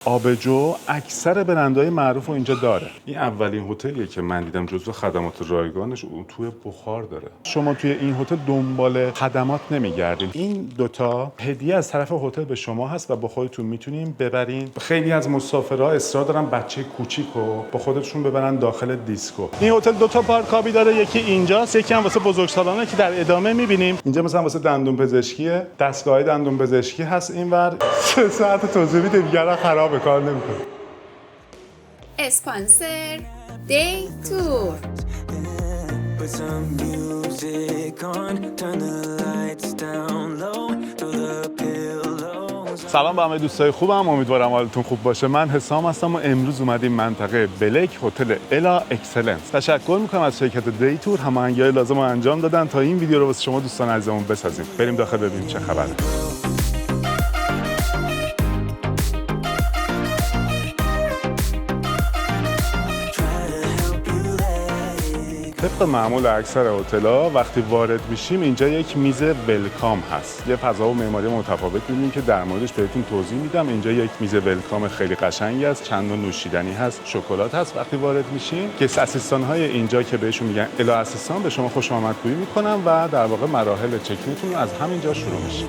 آبجو اکثر برندهای معروف رو اینجا داره. این اولین هتلیه که من دیدم جزو خدمات رایگانش اون توی بخار داره. شما توی این هتل دنبال خدمات نمیگردید. این دوتا هدیه از طرف هتل به شما هست و با خودتون میتونین ببرین. خیلی از مسافرها اصرار دارن بچه کوچیکو با خودشون ببرن داخل دیسکو. این هتل دوتا پارکابی داره، یکی اینجاست، یکی هم واسه بزرگسالانه که در ادامه میبینیم. اینجا مثلا واسه دندون پزشکیه، دستگاه دندون پزشکی هست اینور. 3 ساعت توضیح میده دیگه خراب کار نمیکنه. اسپانسر دی تور. سلام به همه دوستای خوبم، امیدوارم حالتون خوب باشه. من حسام هستم و امروز اومدیم منطقه بلک هتل الا اکسلنس. تشکر میکنم از شرکت دی تور، هماهنگی‌های لازم رو انجام دادن تا این ویدیو رو واسه شما دوستان عزیزمون بسازیم. بریم داخل ببینیم چه خبره. طبق معمول اکثر هتل‌ها وقتی وارد میشیم اینجا یک میز ولکام هست. یه فضا و معماری متفاوت می‌بینیم که در موردش بهتون توضیح میدم. اینجا یک میز ولکام خیلی قشنگی است، چند نوع نوشیدنی هست، شکلات هست. وقتی وارد میشیم گست اسیستان‌های اینجا که بهشون میگن الا اسیستان به شما خوش آمدگویی میکنن و در واقع مراحل چکینتون از همینجا شروع میشه.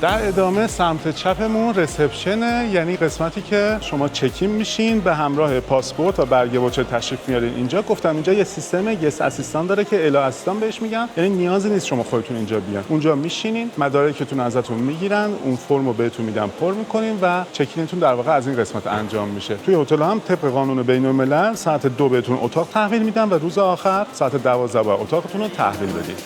در ادامه سمت چپمون رسپشنه، یعنی قسمتی که شما چکین میشین به همراه پاسپورت و برگه واچر تشریف میارین اینجا. گفتم اینجا یه سیستم گست اسیستان داره که الا اسیستان بهش میگن، یعنی نیازی نیست شما خودتون اینجا بیان. اونجا میشینین، مدارکتون ازتون میگیرن، اون فرمو بهتون میدن، پر میکنین و چکینتون در واقع از این قسمت انجام میشه. توی هتل هم طبق قانون بین‌الملل ساعت 2 بهتون اتاق تحویل میدن و روز آخر ساعت 12 باید اتاقتون رو تحویل بدید.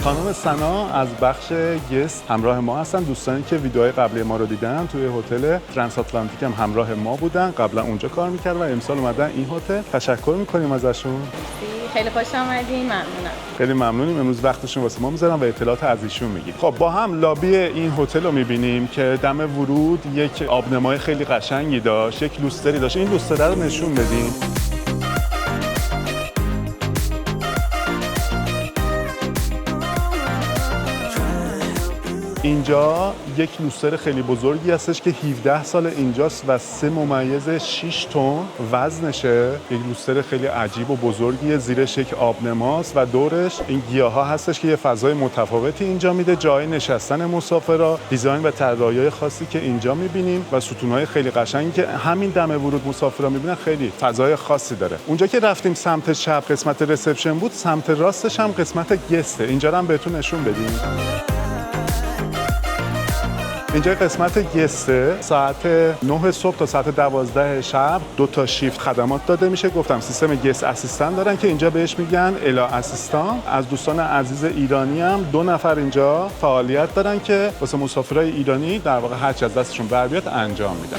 خانم سنا از بخش گست همراه ما هستن. دوستانی که ویدیوهای قبلی ما رو دیدن توی هتل ترانس آتلانتیک هم همراه ما بودن، قبلا اونجا کار میکرد و امسال اومدن این هتل. تشکر میکنیم ازشون. خیلی خوش آمدین، ممنونم. خیلی ممنونیم، امروز وقتشون واسه ما میذارن و اطلاعات از ایشون میگیم. خب با هم لابی این هتل رو میبینیم که دم ورود یک آبنمای خیلی قشنگی داشت، یک لوستری داشت. این لوستر رو نشون بدیم. اینجا یک لوستر خیلی بزرگی هستش که 17 سال اینجاست و 3.6 تن وزنشه. یک لوستر خیلی عجیب و بزرگیه، زیرش یک آبنماست و دورش این گیاها هستش که یه فضای متفاوتی اینجا میده. جای نشستن مسافرا، دیزاین و طراحی‌های خاصی که اینجا می‌بینیم و ستون‌های خیلی قشنگی که همین دم ورود مسافرا می‌بینن خیلی فضای خاصی داره. اونجا که رفتیم سمت چپ قسمت رسپشن بود، سمت راستش هم قسمت گسته. اینجا رو هم بهتون نشون بدیم. اینجا قسمت گسته، ساعت 9 صبح تا ساعت 12 شب 2 تا شیفت خدمات داده میشه. گفتم سیستم گست اسیستان دارن که اینجا بهش میگن الا اسیستان. از دوستان عزیز ایرانی هم 2 نفر اینجا فعالیت دارن که واسه مسافرای ایرانی در واقع هرچی از دستشون بر بیاد انجام میدن.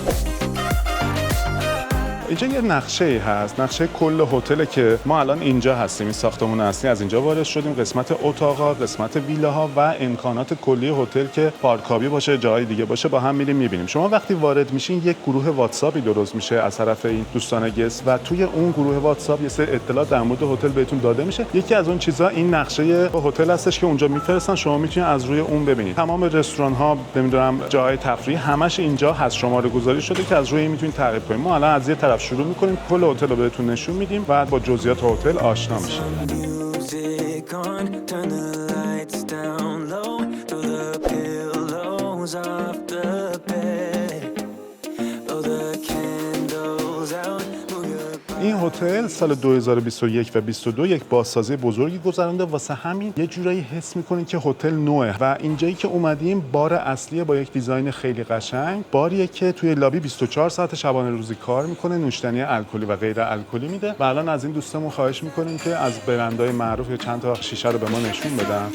اینجا یه نقشه هست، نقشه کل هتل که ما الان اینجا هستیم. این ساختمون اصلی از اینجا وارد شدیم. قسمت اتاقات، قسمت ویلاها و امکانات کلی هتل که پارکابی باشه، جای دیگه باشه، با هم میریم میبینیم. شما وقتی وارد میشین یک گروه واتساپی درست میشه از طرف این دوستان گست و توی اون گروه واتساپ یه سری اطلاعات در مورد هتل بهتون داده میشه. یکی از اون چیزا این نقشه هتل هستش که اونجا میفرستن، شما میتونید از روی اون ببینید. تمام رستوران ها، نمیدونم جای تفریح، همش اینجا هست، شماره گذاری شده که از روی این میتونید تعقیب کنید. ما الان از یه طرف شروع میکنیم، کل هتل رو بهتون نشون میدیم و با جزئیات هتل آشنا میشیم. این هتل سال 2021 و 22 یک بازسازی بزرگی گذرونده، واسه همین یه جورایی حس می‌کنید که هتل نوئه و اینجایی که اومدیم بار اصلیه با یک دیزاین خیلی قشنگ. باریه که توی لابی 24 ساعت شبانه روزی کار میکنه، نوشیدنی الکلی و غیر الکلی میده و الان از این دوستمون خواهش میکنیم که از برندهای معروف یا چند تا شیشه رو به ما نشون بدن.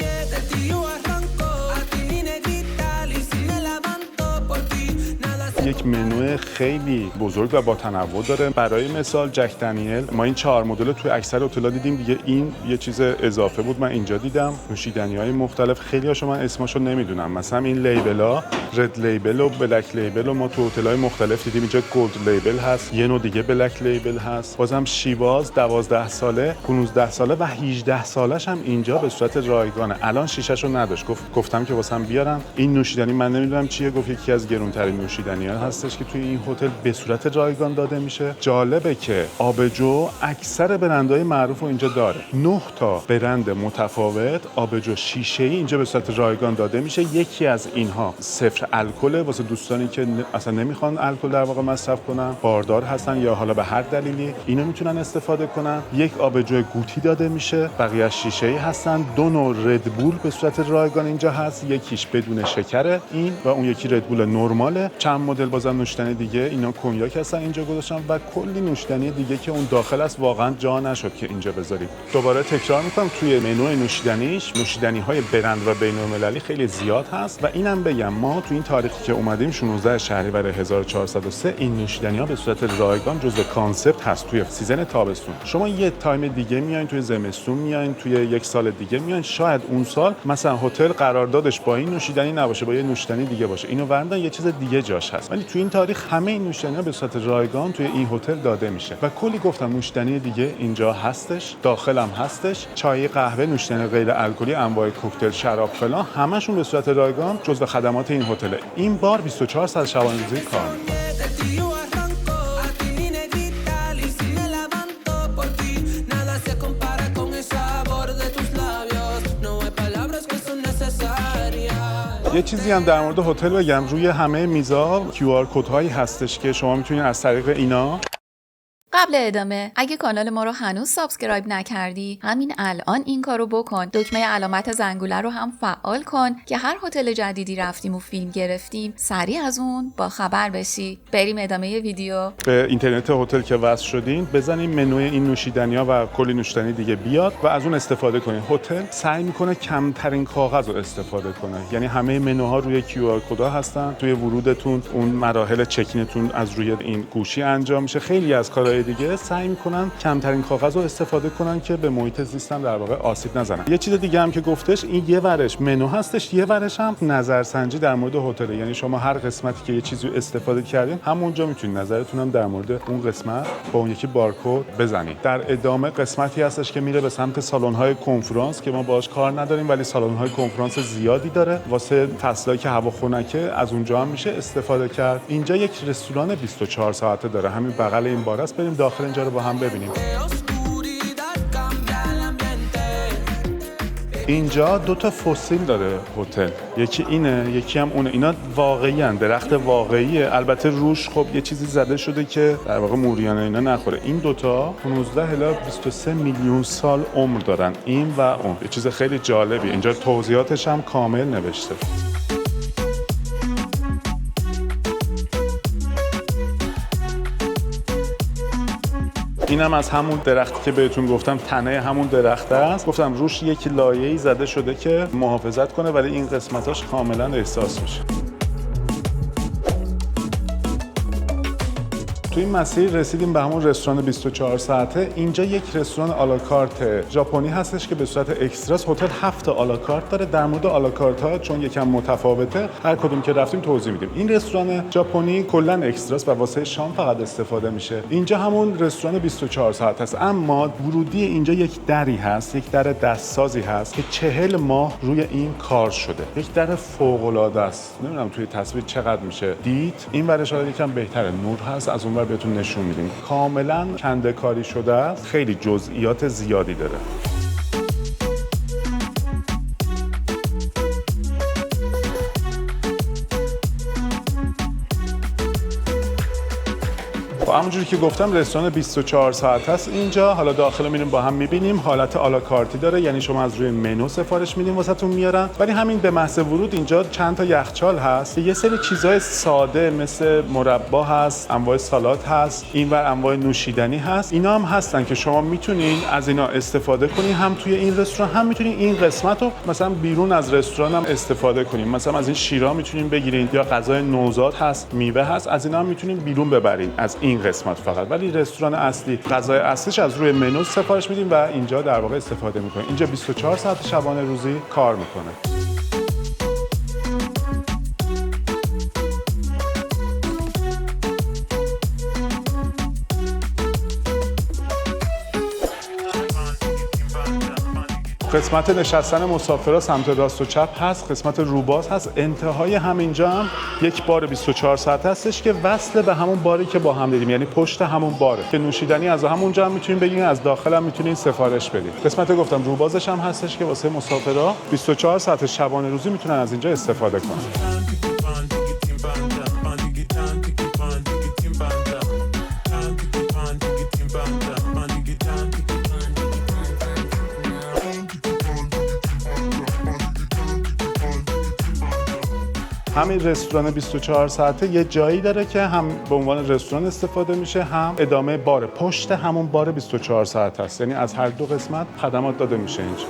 یک منو خیلی بزرگ و با تنوع داره. برای مثال جک دنیل، ما این 4 مدل رو توی اکثر هتل‌ها دیدیم دیگه، این یه چیز اضافه بود من اینجا دیدم. نوشیدنی‌های مختلف، خیلی هاشو من اسمشو نمیدونم، مثلا این لیبل‌ها رد لیبل و بلک لیبل رو ما تو هتل‌های مختلف دیدیم. اینجا گلد لیبل هست، یه نوع دیگه بلک لیبل هست. بازم شیواز 12 ساله، 15 ساله و 18 سالش هم اینجا به صورت رایگانه. الان شیشه‌شو نداشت، گفتم که واسم بیارم. این نوشیدنی من نمیدونم چیه، گفت یکی از گرانترین نوشیدنی‌ها هستش که توی این هتل به صورت رایگان داده میشه. جالبه که آبجو اکثر برندهای معروف رو اینجا داره. 9 تا برند متفاوت آبجو شیشه‌ای اینجا به صورت رایگان داده میشه. یکی از اینها صفر الکل، واسه دوستانی که اصلا نمیخوان الکل در واقع مصرف کنن، باردار هستن یا حالا به هر دلیلی اینو میتونن استفاده کنن. یک آبجو قوطی داده میشه، بقیه شیشه‌ای هستن. 2 نوع ردبول به صورت رایگان اینجا هست، یکیش بدون شکره این و اون یکی ردبول نرماله. چند مدل بازم نوشیدنی دیگه، اینا کنیاک هستن اینجا گذاشتم و کلی نوشیدنی دیگه که اون داخل است، واقعا جا نشد که اینجا بذارید. دوباره تکرار میکنم توی منوی نوشیدنیش نوشیدنی‌های برند و بین‌المللی خیلی زیاد هست و اینم بگم ما تو این تاریخی که اومدیم 16 شهریور 1403 این نوشیدنی‌ها به صورت رایگان جزو کانسپت هست توی سیزن تابستون. شما یه تایم دیگه میایین توی زمستون، میایین توی یک سال دیگه میایین، شاید اون سال مثلا هتل قراردادش با این نوشیدنی نباشه، با یه نوشیدنی دیگه باشه، اینو وردن یه چیز دیگه جاش هست. ولی توی این تاریخ همه این نوشیدنی‌ها به صورت رایگان توی این هتل داده میشه و کلی گفتم نوشیدنی دیگه اینجا هستش، داخلم هستش، چای، قهوه، نوشیدنی غیر الکلی، انواع کوکتل، شراب فلان، همشون به صورت رایگان جزو خدمات این هتل. این بار 24 ساعت شبانه روزی کار می‌کنه. یه چیزی هم در مورد هتل بگم، روی همه میزا QR کدهایی هستش که شما میتونید از طریق اینا. قبل ادامه اگه کانال ما رو هنوز سابسکرایب نکردی همین الان این کارو بکن. دکمه علامت زنگوله رو هم فعال کن که هر هتل جدیدی رفتیم و فیلم گرفتیم سریع از اون با خبر بشی. بریم ادامه ویدیو. به اینترنت هتل که وصل شدین بزنین منوی این نوشیدنی‌ها و کلی نوشیدنی دیگه بیاد و از اون استفاده کنین. هتل سعی میکنه کمترین کاغذ رو استفاده کنه، یعنی همه منوها روی QR کدها هستن. توی ورودتون اون مراحل چکینتون از روی این گوشی انجام میشه. خیلی از کارهای دیگه سعی میکنن کمترین کاغذ رو استفاده کنن که به محیط زیست هم در واقع آسیب نزنن. یه چیز دیگه هم که گفتش، این یه ورش منو هستش، یه ورش هم نظرسنجی در مورد هتل. یعنی شما هر قسمتی که یه چیزی رو استفاده کردین همونجا میتونید نظرتون هم در مورد اون قسمت با اون یکی بارکد بزنید. در ادامه قسمتی هستش که میره به سمت سالن‌های کنفرانس که ما باهاش کار نداریم ولی سالن‌های کنفرانس زیادی داره واسه فصلایی که هوا خنکه، از اونجا هم میشه استفاده کرد. اینجا یک رستوران 24 ساعته داره، همین بغل این بار است. بریم داخل اینجا رو با هم ببینیم. اینجا 2 تا فسیل داره هتل، یکی اینه یکی هم اونه. اینا واقعی ان، درخت واقعیه، البته روش خب یه چیزی زده شده که در واقع موریانه اینا نخوره. این 2 تا 15 الی 23 میلیون سال عمر دارن، این و اون. یه چیز خیلی جالبی، اینجا توضیحاتش هم کامل نوشته. اینم از همون درختی که بهتون گفتم، تنه همون درخت است. گفتم روش یک لایه‌ای زده شده که محافظت کنه ولی این قسمتاش کاملا احساس میشه. تو این مسیر رسیدیم به همون رستوران 24 ساعته. اینجا یک رستوران آلاکارت ژاپنی هستش که به صورت اکستراس. هتل 7 تا آلاکارت داره. در مورد آلاکارت ها چون یکم متفاوته هر کدوم که رفتیم توضیح میدیم. این رستوران ژاپنی کلا اکستراس و واسه شام فقط استفاده میشه. اینجا همون رستوران 24 ساعت هست، اما ورودی اینجا یک دری هست، یک در دستسازی هست که 40 ماه روی این کار شده. یک در فوق العاده است. نمیدونم توی تصویر چقدر میشه دید. این ورش یکم بهتره، نور هست، از اون بهتون نشون میدیم. کاملا کنده کاری شده است، خیلی جزئیات زیادی داره. همونجوری که گفتم رستوران 24 ساعت هست اینجا. حالا داخل میریم با هم میبینیم. حالت آلاکارتی داره، یعنی شما از روی منو سفارش میدین واسهتون میارن. ولی همین به محض ورود اینجا چند تا یخچال هست، یه سری چیزای ساده مثل مربا هست، انواع سالاد هست، اینور انواع نوشیدنی هست. اینا هم هستن که شما میتونین از اینا استفاده کنین، هم توی این رستوران هم میتونین این قسمت رو مثلا بیرون از رستوران هم استفاده کنین. مثلا از این شیرا میتونین بگیرین، یا غذای نوزاد هست، میوه هست، از اینا هم میتونین بیرون ببرین از این قسمت فقط. ولی رستوران اصلی غذای اصلیش از روی منو سفارش میدین و اینجا در واقع استفاده میکنین. اینجا 24 ساعت شبانه روزی کار میکنه. قسمت نشستن مسافرها سمت راست و چپ هست، قسمت روباز هست. انتهای همینجا هم یک بار 24 ساعت هستش که وصل به همون باری که با هم دیدیم، یعنی پشت همون باره که نوشیدنی از همونجا هم میتونین بگیرین، از داخل هم میتونین سفارش بدین. قسمت گفتم روبازش هم هستش که واسه مسافرها 24 ساعت شبانه روزی میتونن از اینجا استفاده کنن. همین رستوران 24 ساعته یه جایی داره که هم به عنوان رستوران استفاده میشه، هم ادامه بار پشت همون بار 24 ساعت هست، یعنی از هر دو قسمت خدمات داده میشه اینجا.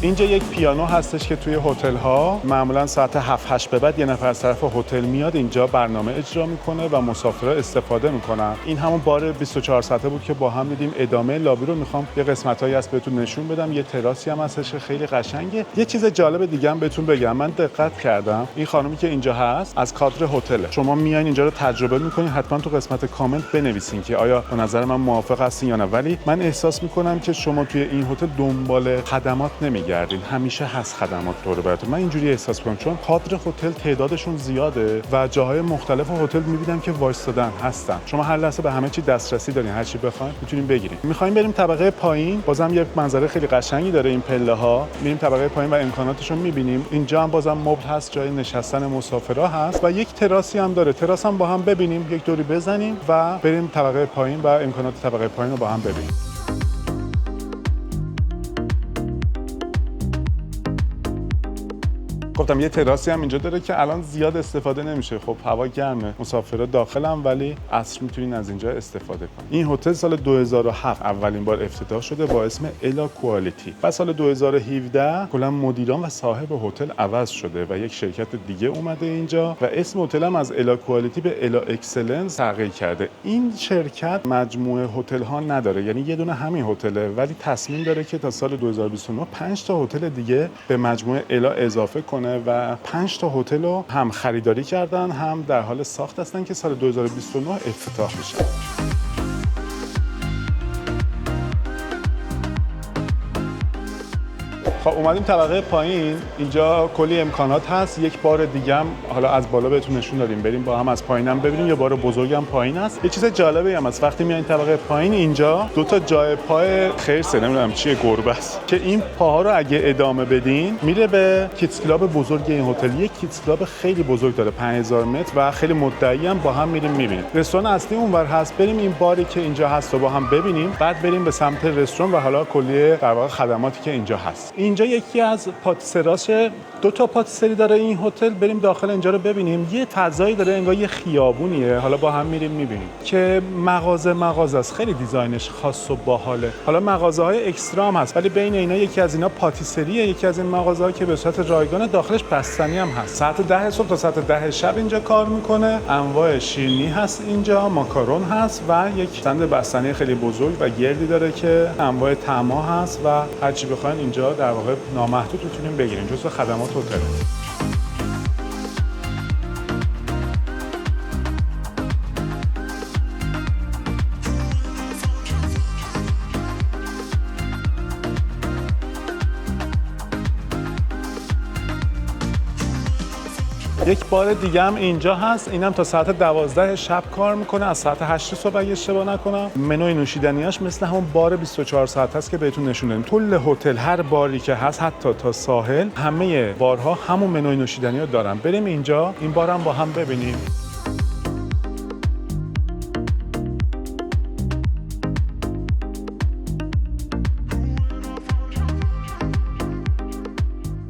اینجا یک پیانو هستش که توی هتل ها معمولا ساعت 7-8 به بعد یه نفر از طرف هتل میاد اینجا برنامه اجرا میکنه و مسافرها استفاده میکنن. این همون بار 24 ساعته بود که با هم دیدیم. ادامه لابی رو میخوام یه قسمتایی هست بهتون نشون بدم. یه تراسی هم هستش خیلی قشنگه. یه چیز جالب دیگه هم بهتون بگم، من دقت کردم این خانومی که اینجا هست از کادر هتل. شما میایین اینجا رو تجربه میکنین، حتما تو قسمت کامنت بنویسین که آیا به نظر من موافق هستین یا نه. ولی من احساس میکنم که شما توی این هتل دنبال خدمات نمیگردین، همیشه هست خدمات دور براتون. من اینجوری احساس میکنم چون کادر هتل تعدادشون زیاده و جاهای مختلف هتل میبینم که وایستادن هستن. شما هر لحظه به همه چی دسترسی دارین، هر چی بخواید میتونین بگیرین. میخوایم بریم طبقه پایین، بازم یک منظره خیلی قشنگی داره این پله ها. میریم طبقه پایین و امکاناتشون میبینیم. اینجا هم بازم مبل هست، جای نشستن مسافرها هست و یک تراسی هم داره. تراس هم با هم ببینیم، یک دوری بزنیم و بریم طبقه پایین و امکانات طبقه پایین رو با هم ببینیم. گفتم یه تراسی هم اینجا داره که الان زیاد استفاده نمیشه، خب هوا گرمه، مسافرها داخلن، ولی عصر میتونین از اینجا استفاده کنین. این هتل سال 2007 اولین بار افتتاح شده با اسم الا کوالیتی و سال 2017 کلا مدیران و صاحب هتل عوض شده و یک شرکت دیگه اومده اینجا و اسم هتل هم از الا کوالیتی به الا اکسلنس تغییر کرده. این شرکت مجموعه هتل ها نداره، یعنی یه دونه همین هتله، ولی تصمیم داره که تا سال 2029 5 تا هتل دیگه به مجموعه الا اضافه کنه و 5 تا هتل رو هم خریداری کردن هم در حال ساخت هستن که سال 2029 افتتاح میشه. خب اومدیم طبقه پایین. اینجا کلی امکانات هست. یک بار دیگه هم حالا از بالا بهتون نشون دادیم، بریم با هم از پایینم ببینیم. یه بار بزرگم پایین است. یه چیز جالبی هم هست، وقتی میایین طبقه پایین اینجا دو تا جای پای خرسه، نمیدونم چیه، گربه است که این پاها رو اگه ادامه بدین میره به کیدز کلاب بزرگ این هتل. یک کیدز کلاب خیلی بزرگ داره، 5000 متر و خیلی مدعی هم. با هم میریم میبینیم. رستوران اصلی اونور هست، بریم این باری که اینجا هست رو با هم ببینیم، بعد بریم به سمت رستوران و حالا کلیه در واقع خدماتی که اینجا هست. اینجا یکی از پاتیسراشه، 2 تا پاتیسری داره این هتل. بریم داخل اینجا رو ببینیم. یه فضایی داره انگار یه خیابونیه. حالا با هم میریم میبینیم که مغازه است، خیلی دیزاینش خاص و باحاله. حالا مغازه‌های اکسترا هم هست، ولی بین اینا یکی از اینا پاتیسریه، یکی از این مغازه‌ها که به صورت رایگان داخلش بستنی هم هست. ساعت 10 صبح تا ساعت 10 شب اینجا کار میکنه. انواع شیرینی هست اینجا، ماکارون هست و یک استند بستنی خیلی بزرگ و گردی داره که انواع طعم‌ها هست و هر چی بخواید اینجا در واقع نامحدود میتونیم بگیریم، جزو خدمات هتل. یک بار دیگه هم اینجا هست، اینم تا ساعت 12 شب کار میکنه، از ساعت 8 صبح اگه اشتباه نکنم. منوی نوشیدنیاش مثل همون بار 24 ساعت هست که بهتون نشون دادیم. کل هتل هر باری که هست حتی تا ساحل همه بارها همون منوی نوشیدنی دارن. بریم اینجا این بارم با هم ببینیم.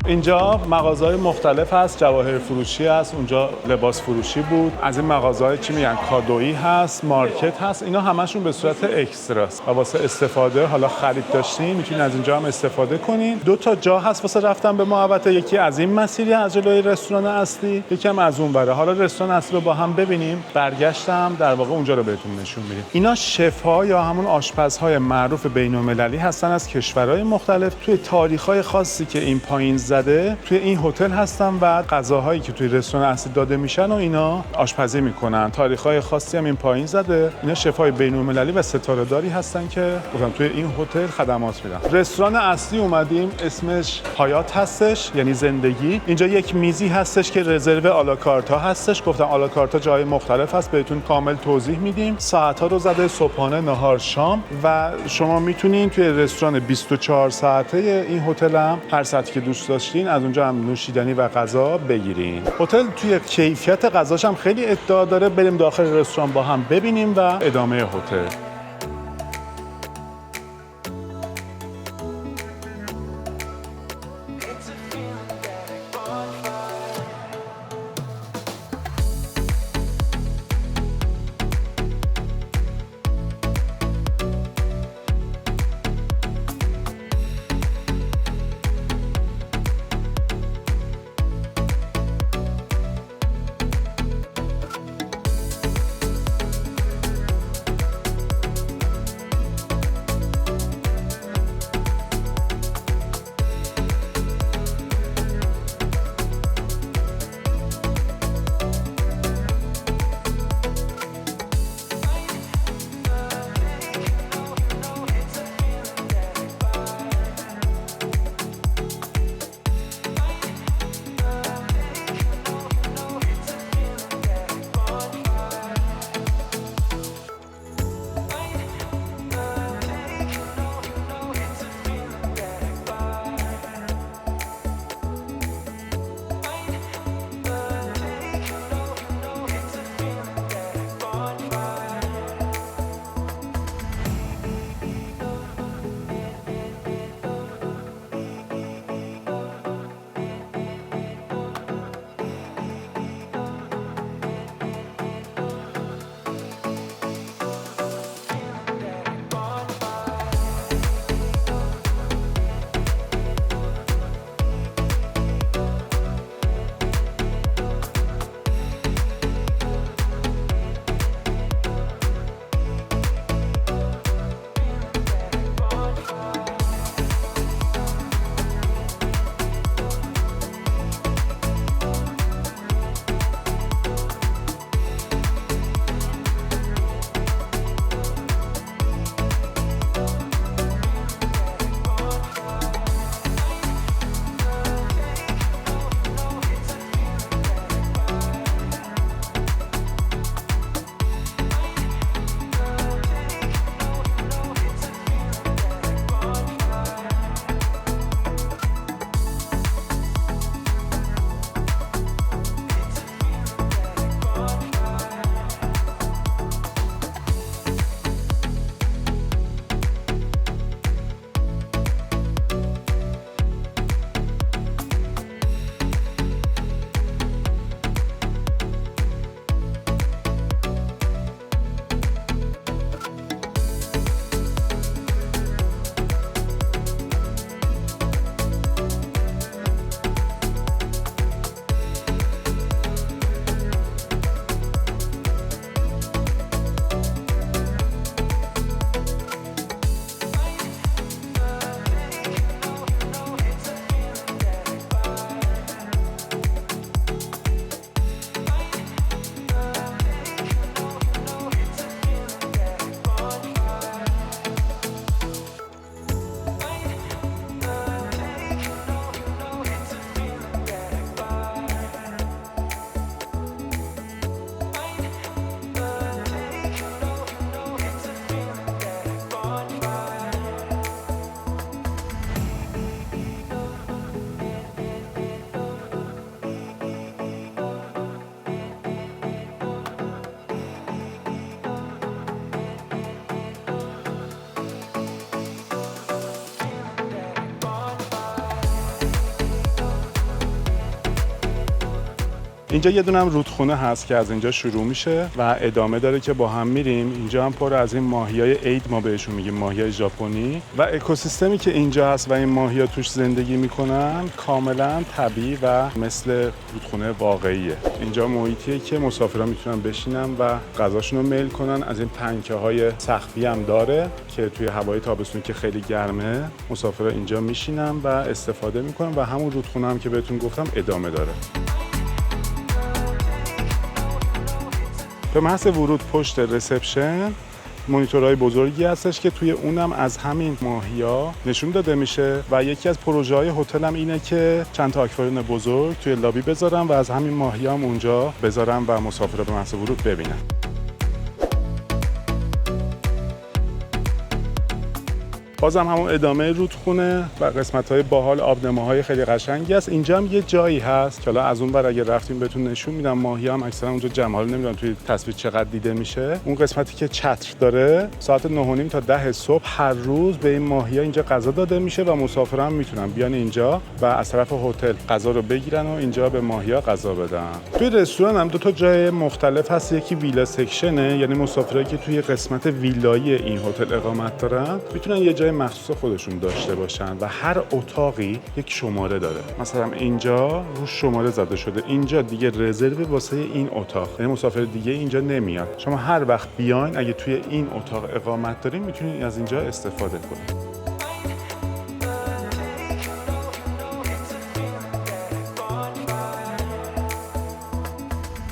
اینجا مغازه‌های مختلف هست، جواهر فروشی هست، اونجا لباس فروشی بود. از این مغازه‌های چی میگن کادویی هست، مارکت هست. اینا همشون به صورت اکستراست. و واسه استفاده حالا خرید داشتین میتونین از اینجا هم استفاده کنین. 2 تا جا هست واسه رفتن به محوطه، یکی از این مسیری از جلوی رستوران اصلی، یکی هم از اون بره. حالا رستوران اصلی رو با هم ببینیم. برگشتم در واقع اونجا رو بهتون نشون میدیم. اینا شف‌ها یا همون آشپزهای معروف بین‌المللی هستن از کشورهای مختلف. توی تاریخ‌های خاصی که این پایین زده توی این هتل هستن و غذاهایی که توی رستوران اصلی داده میشن و اینا آشپزی میکنن. تاریخ‌های خاصی هم این پایین زده. اینا شف‌های بین‌المللی و ستاره‌داری هستن که توی این هتل خدمات میدن. رستوران اصلی اومدیم، اسمش هایات هستش، یعنی زندگی. اینجا یک میزی هستش که رزرو آلاکارتا هستش. گفتم آلاکارتا جای مختلف هست، بهتون کامل توضیح میدیم. ساعت‌ها رو زده، صبحانه، نهار، شام و شما میتونین توی رستوران 24 ساعته این هتل هم هر ساعتی که دوست داشتین از اونجا هم نوشیدنی و غذا بگیرین. هتل توی کیفیت غذاش هم خیلی ادعا داره. بریم داخل رستوران با هم ببینیم و ادامه هتل. اینجا یه دونه هم رودخونه هست که از اینجا شروع میشه و ادامه داره که با هم میریم. اینجا هم پر از این ماهیای عید ما بهشون میگیم، ماهیای ژاپنی، و اکوسیستمی که اینجا هست و این ماهیا توش زندگی میکنن کاملا طبیعی و مثل رودخونه واقعیه. اینجا محیطیه که مسافران میتونن بشینن و غذاشون رو میل کنن. از این پنکه‌های سقفی هم داره که توی هوای تابستونی که خیلی گرمه مسافرا اینجا میشینن و استفاده میکنن و همون رودخونه هم که بهتون گفتم ادامه داره. به محض ورود پشت رسپشن مانیتورهای بزرگی هستش که توی اونم از همین ماهیا نشون داده میشه و یکی از پروژه‌های هتل هم اینه که چند تا آکواریوم بزرگ توی لابی بذارن و از همین ماهیا هم اونجا بذارن و مسافرا به محض ورود ببینن. بازم همون ادامه رودخونه و قسمت‌های باحال آبنماهای خیلی قشنگی است. اینجا هم یه جایی هست که حالا از اون ور اگه رفتیم بهتون نشون میدم. ماهیا هم اکثرا اونجا جمع، حالا نمیدونم توی تصویر چقدر دیده میشه. اون قسمتی که چتر داره ساعت 9:30 تا 10 صبح هر روز به این ماهیا اینجا غذا داده میشه و مسافران هم میتونن بیان اینجا و از طرف هتل غذا رو بگیرن و اینجا به ماهیا غذا بدن. توی رستوران هم دو تا جای مختلف هست. یکی ویلا سکشنه، یعنی مسافرایی که توی قسمت ویلایی این هتل اقامت دارن میتونن یه جای مخصوص خودشون داشته باشن و هر اتاقی یک شماره داره. مثلا اینجا رو شماره زده شده، اینجا دیگه رزرو واسه این اتاق، یعنی مسافر دیگه اینجا نمیاد. شما هر وقت بیاین اگه توی این اتاق اقامت دارین میتونین از اینجا استفاده کنین.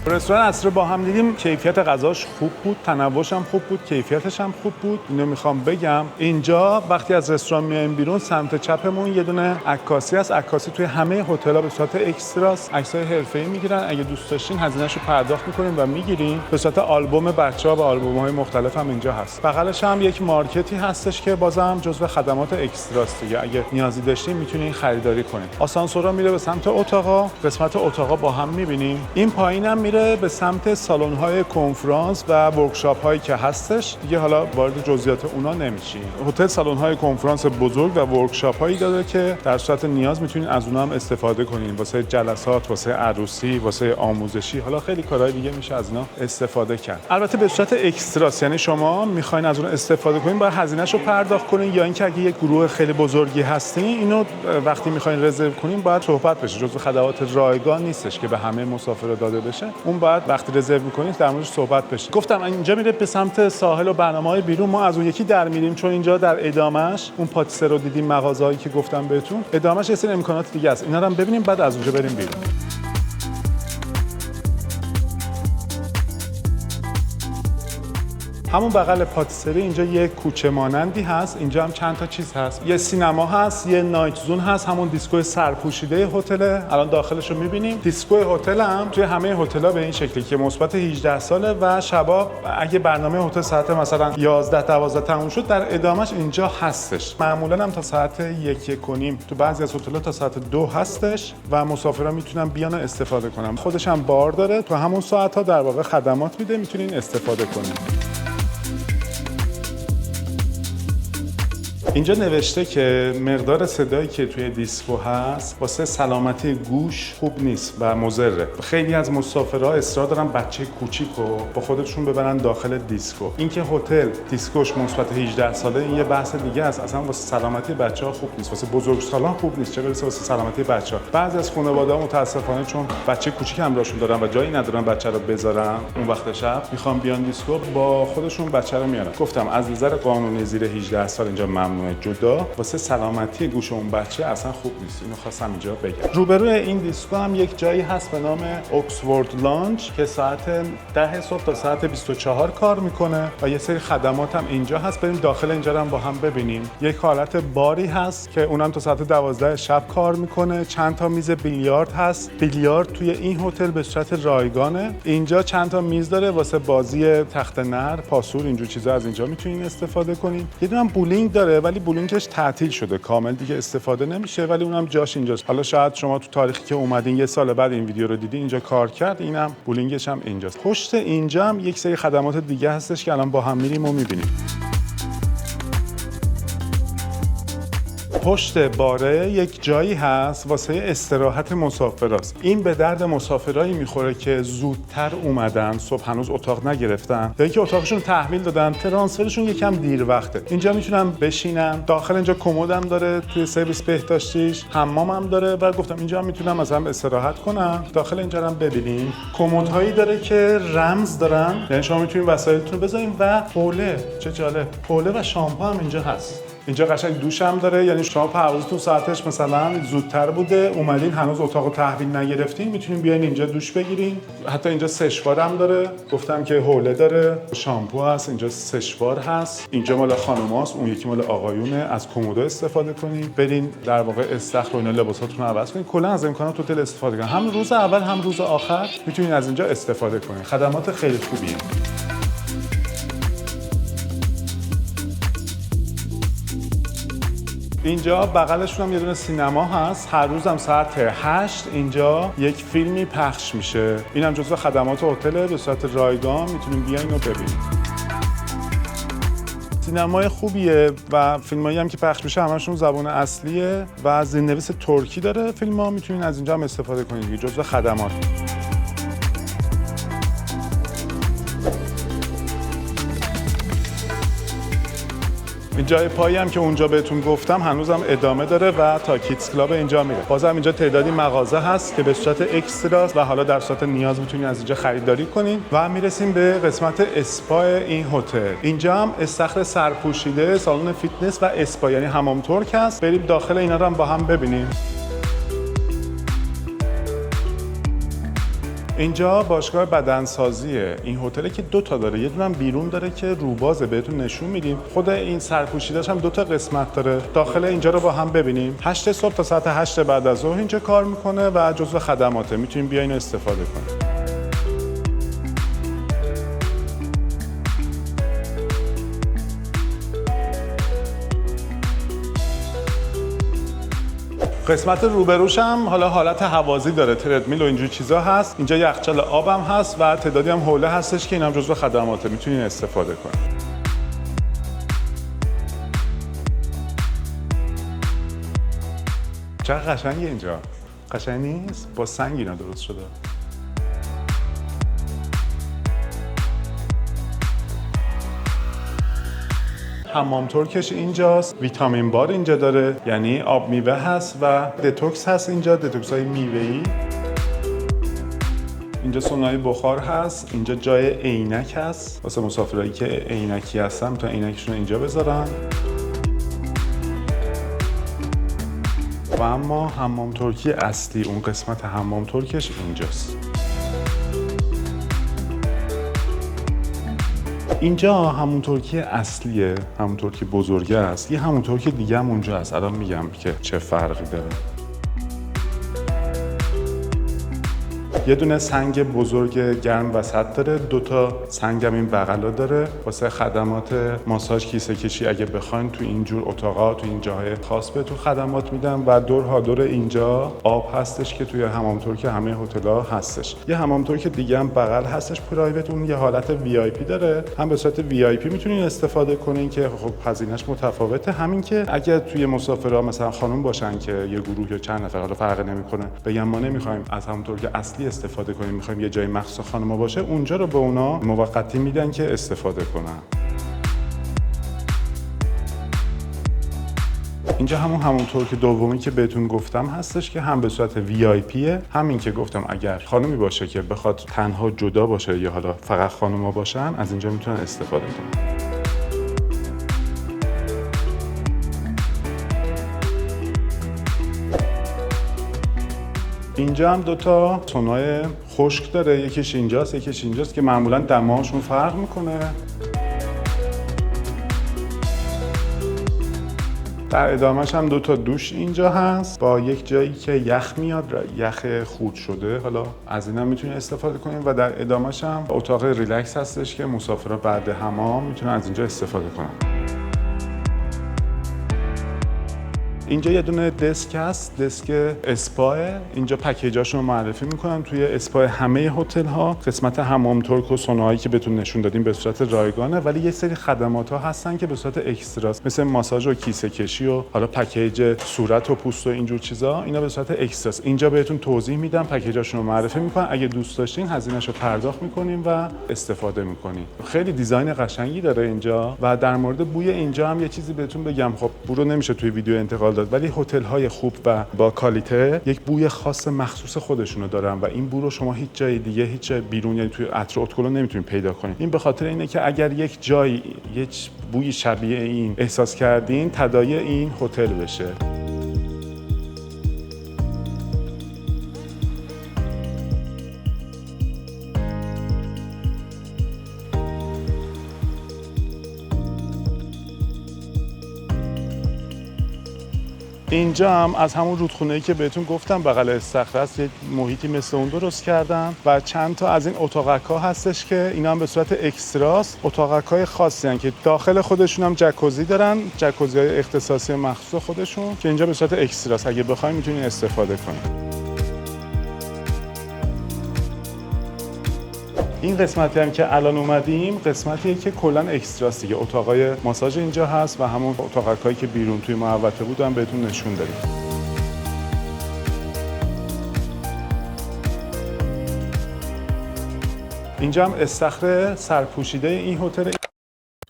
رستوران عصر با هم دیدیم، کیفیت غذاش خوب بود، تنوعش هم خوب بود، کیفیتش هم خوب بود. اینو میخوام بگم. اینجا وقتی از رستوران میایم بیرون سمت چپمون یه دونه عکاسی هست. عکاسی توی همه هتل‌ها به صورت اکستراست، عکسای حرفه‌ای میگیرن. اگه دوست داشتین هزینه‌شو پرداخت می‌کنین و میگیرین. به صورت آلبوم بچه‌ها و آلبوم‌های مختلف هم اینجا هست. بغلش هم یک مارکتی هستش که بازم جزو خدمات اکستراست دیگه. اگه نیازی داشتین میتونین خریداری کنین. آسانسورا میره به سمت اتاقا، قسمت اتاقا با هم می‌بینیم. این پایینم میره به سمت سالن‌های کنفرانس و ورکشاپ‌هایی که هستش. دیگه حالا وارد جزئیات اونا نمیشیم. هتل سالن‌های کنفرانس بزرگ و ورکشاپ‌هایی داره که در صورت نیاز میتونین از اونها هم استفاده کنین واسه جلسات، واسه عروسی، واسه آموزشی. حالا خیلی کارهای دیگه میشه از اینا استفاده کرد. البته به صورت اکستراست، یعنی شما میخواین از اون استفاده کنین باید هزینه‌شو پرداخت کنین، یا اینکه اگه یک گروه خیلی بزرگی هستین اینو وقتی میخواین رزرو کنین باید صحبت بشه. جزو خدمات رایگان نیستش که به همه مسافرا داده بشه. اون بعد وقتی رزرو می‌کنید در موردش صحبت بشه. گفتم اینجا میره به سمت ساحل و برنامه‌های بیرون. ما از اون یکی در میریم چون اینجا در ادامهش اون پاتیسه رو دیدیم، مغازه‌ای که گفتم بهتون، ادامهش یه سری امکانات دیگه است. اینا رو هم ببینیم بعد از اونجا بریم بیرون. همون بغل پاتیسری اینجا یه کوچه مانندی هست. اینجا هم چند تا چیز هست. یه سینما هست، یه نایت زون هست، همون دیسکو سرپوشیده هتل. الان داخلش رو می‌بینیم. دیسکو هتل هم توی همه هتل‌ها به این شکلی که مثبت 18 ساله و شبا اگه برنامه هتل ساعت مثلا 11 12 تموم شد در ادامهش اینجا هستش. معمولاً هم تا ساعت 1:30 تو بعضی از هتل‌ها تا ساعت 2 هستش و مسافران میتونن بیان استفاده کنن. خودش هم بار داره، تو همون ساعت‌ها در واقع خدمات میده، میتونین استفاده کنین. اینجا نوشته که مقدار صدایی که توی دیسکو هست واسه سلامتی گوش خوب نیست و مضره. خیلی از مسافرها اصرار دارن بچه کوچیکو با خودشون ببرن داخل دیسکو. اینکه هتل دیسکوش مثبت 18 ساله این یه بحث دیگه است. اصلا واسه سلامتی بچه‌ها خوب نیست، واسه بزرگسالان خوب نیست، چه برسه واسه سلامتی بچه‌ها. بعضی از خانواده‌ها متأسفانه چون بچه کوچیک همراهشون دارن و جایی ندارن بچه رو بذارن اون وقت شب، میخوان بیان دیسکو با خودشون بچه رو میارن. گفتم از نظر قانونی زیر 18 سال اینجا ممنوعه. جدا واسه سلامتی گوش اون بچه اصلا خوب نیست. اینو خواستم اینجا بگم. روبروی این دیسکو هم یک جایی هست به نام اکسفورد لانچ که ساعت 10 صبح تا ساعت 24 کار میکنه و یه سری خدمات هم اینجا هست. بریم داخل اینجا رو هم با هم ببینیم. یک حالت باری هست که اونم تا ساعت 12 شب کار میکنه. چند تا میز بیلیارد هست. بیلیارد توی این هتل به صورت رایگانه. اینجا چند تا میز داره واسه بازی تخت نرد، پاسور، اینجور چیزا از اینجا میتونین استفاده کنین. یه دونه هم بولینگ داره ولی بولینگش تعطیل شده، کامل دیگه استفاده نمیشه، ولی اونم جاش اینجاست. حالا شاید شما تو تاریخی که اومدین یه سال بعد این ویدیو رو دیدین اینجا کار کرد، اینم بولینگش هم اینجاست. پشت اینجا هم یک سری خدمات دیگه هستش که الان با هم میریم و میبینیم. پشت باره یک جایی هست واسه استراحت مسافراست. این به درد مسافرایی میخوره که زودتر اومدن، صبح هنوز اتاق نگرفتن یا اینکه اتاقشون تحویل دادن، ترانسفرشون یکم دیر وقته. اینجا میتونن بشینن. داخل اینجا کمدم داره، توی سرویس بهداشتیش حمامم داره و گفتم اینجا هم میتونم مثلا استراحت کنم. داخل اینجا هم ببینیم کمدهایی داره که رمز دارن، یعنی شما میتونید وسایلتون رو بذارین و حوله. چه جالب، حوله و شامپو هم اینجا هست. اینجا قشنگ دوش هم داره، یعنی شما پروازتون ساعتش مثلا زودتر بوده، اومدین هنوز اتاقو تحویل نگرفتین، میتونین بیاین اینجا دوش بگیرین. حتی اینجا سشوار هم داره، گفتم که حوله داره، شامپو هست، اینجا سشوار هست. اینجا مال خانوماست، اون یکی مال آقایونه. از کمودا استفاده کنین، برین در واقع استخر و اینا لباساتون رو عوض کنین. کلا از امکانات هتل استفاده کنین، هم روز اول هم روز آخر میتونین از اینجا استفاده کنین. خدمات خیلی خوبیه. اینجا بغلشون هم یه دونه سینما هست. هر روزم ساعت 8 اینجا یک فیلمی پخش میشه. اینم جزو خدمات هتل، به صورت رایگان میتونین بیاین و ببینید. سینمای خوبیه و فیلمایی هم که پخش میشه همشون زبان اصلیه و زیرنویس ترکی داره. فیلم‌ها میتونین از اینجا هم استفاده کنید، جزو خدمات. این جای پایی هم که اونجا بهتون گفتم هنوزم ادامه داره و تا کیدز کلاب اینجا میره. بازم اینجا تعدادی مغازه هست که به صورت اکستراست و حالا در صورت نیاز میتونید از اینجا خریداری کنین. و میرسیم به قسمت اسپا این هتل. اینجا هم استخر سرپوشیده، سالن فیتنس و اسپا، یعنی حمام ترک هست. بریم داخل اینا رو هم با هم ببینیم. اینجا باشگاه بدنسازیه. این هتل که 2 تا داره، یه دونم بیرون داره که روبازه، بهتون نشون میدیم. خود این سرپوشیده‌اش هم 2 تا قسمت داره. داخل اینجا رو با هم ببینیم. 8 صبح تا ساعت 8 بعد از ظهر اینجا کار میکنه و جزو خدماته، میتونین بیاین استفاده کنین. قسمت روبروش هم حالا حالت هوازی داره، تردمیل و اینجور چیزا هست. اینجا یخچال آبم هست و تعدادی هم حوله هستش که اینم جزو خدماته، میتونین استفاده کنین. چقدر قشنگه اینجا. قشنگ نیست؟ با سنگ اینا درست شده. حمام ترکش اینجاست. ویتامین بار اینجا داره، یعنی آب میوه هست و دتوکس هست اینجا، دتوکس های میوه‌ای. اینجا سونای بخار هست. اینجا جای عینک هست واسه مسافرایی که عینکی هستن، تا عینکشون اینجا بذارن. و اما حمام ترکی اصلی، اون قسمت حمام ترکش اینجاست. اینجا همون ترکی اصلیه، همون ترکی بزرگه است. یه همون ترکی دیگه هم اونجا هست، الان میگم که چه فرقی داره. یه دونه سنگ بزرگ گرم وسط داره، 2 تا سنگ هم این بغلا داره واسه خدمات ماساژ، کیسه کشی اگه بخواین تو اینجور اتاقا، تو این جاهای خاص بهتون خدمات میدن. و دور دور اینجا آب هستش که توی حمام ترک همه هتل‌ها هستش. یه حمام ترک دیگه هم بغل هستش پرایوت، اون یه حالت VIP داره، هم به صورت VIP میتونین استفاده کنین که خب هزینه‌اش متفاوته. همین که اگه توی مسافرها مثلا خانم باشن که یه گروه یا چند نفر، حالا فرق نمیکنه، بگم ما نمیخوایم از حمام ترک اصلی استفاده کنیم، میخوایم یه جای مخصوص خانم‌ها باشه، اونجا رو به اونا موقتی میدن که استفاده کنن. اینجا همون ترک دومی که بهتون گفتم هستش که هم به صورت VIPه، همین که گفتم اگر خانمی باشه که بخواد تنها جدا باشه یا حالا فقط خانم‌ها باشن، از اینجا میتونن استفاده کنن. اینجا هم 2 تا سونای خشک داره، یکیش اینجاست که معمولا دماشون فرق میکنه. در ادامهش هم 2 تا دوش اینجا هست با یک جایی که یخ میاد، یخ خورد شده، حالا از اینم میتونید استفاده کنید. و در ادامهش هم اتاق ریلکس هستش که مسافرها بعد حمام میتونن از اینجا استفاده کنن. اینجا یه دونه دسک هست، دسک اسپا. اینجا پکیجاشون رو معرفی میکنن. توی اسپا همه هتل ها قسمت حمام ترک و سوناهایی که بهتون نشون دادیم به صورت رایگانه، ولی یه سری خدمات ها هستن که به صورت اکستراست، مثل ماساژ و کیسه کشی و حالا پکیج صورت و پوست و اینجور چیزا. اینا به صورت اکستراست. اینجا بهتون توضیح میدم، پکیجاشون رو معرفی میکنن. اگه دوست داشتین هزینه‌اش رو پرداخت میکنین و استفاده میکنین. خیلی دیزاین قشنگی داره اینجا. و در مورد بوی اینجا هم یه چیزی بهتون بگم. خب بو رو نمیشه توی ویدیو انتقال داد، ولی هتل های خوب و با کالیته یک بوی خاص مخصوص خودشونو دارن و این بو رو شما هیچ جای دیگه، هیچ بیرون، یعنی توی عطر اتکلو نمیتونین پیدا کنین. این به خاطر اینه که اگر یک جایی یک بوی شبیه این احساس کردین، تداعی این هتل بشه. اینجا هم از همون رودخونه‌ای که بهتون گفتم بغل استخر است، یه محیطی مثل اون درست کردن و چند تا از این اتاقک‌ها هستش که اینا هم به صورت اکستراست. اتاقک‌های خاصی هستن که داخل خودشون هم جکوزی دارن، جکوزی‌های اختصاصی مخصوص خودشون که اینجا به صورت اکستراست. اگه بخواید میتونین استفاده کنین. این قسمتی هم که الان اومدیم قسمتیه که کلا اکستراست دیگه. اتاقای ماساژ اینجا هست و همون اتاقکایی که بیرون توی محوطه بود هم بهتون نشون دادیم. اینجا هم استخر سرپوشیده این هتل.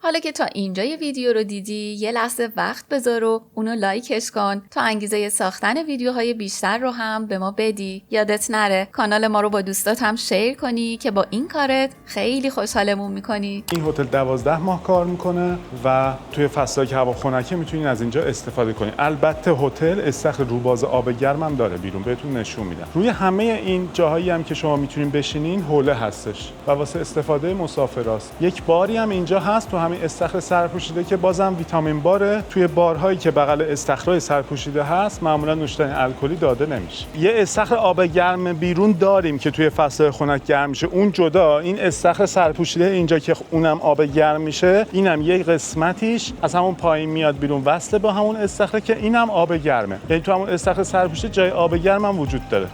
حالا که تا اینجای ویدیو رو دیدی، یه لحظه وقت بذار و اونو لایکش کن تا انگیزه ساختن ویدیوهای بیشتر رو هم به ما بدی. یادت نره کانال ما رو با دوستات هم شیر کنی که با این کارت خیلی خوشحالمون میکنی. این هتل 12 ماه کار میکنه و توی فصلی که هوا خنکه میتونین از اینجا استفاده کنین. البته هتل استخر روباز آب گرم هم داره بیرون، بهتون نشون میدم. روی همه این جاهایی هم که شما میتونین بشینین حوله هستش و واسه استفاده مسافراست. یک باری هم اینجا هست تو همین استخر سرپوشیده که بازم ویتامین باره. توی بارهایی که بغل استخرهای سرپوشیده هست معمولا نوشیدنی الکلی داده نمیشه. یه استخر آب گرم بیرون داریم که توی فصل خنک گرم میشه، اون جدا. این استخر سرپوشیده اینجا که اونم آب گرم میشه، اینم یه قسمتیش از همون پایین میاد بیرون وصله با همون استخر که اینم آب گرمه. یعنی تو همون استخر سرپوشیده جای آب گرم هم وجود داره.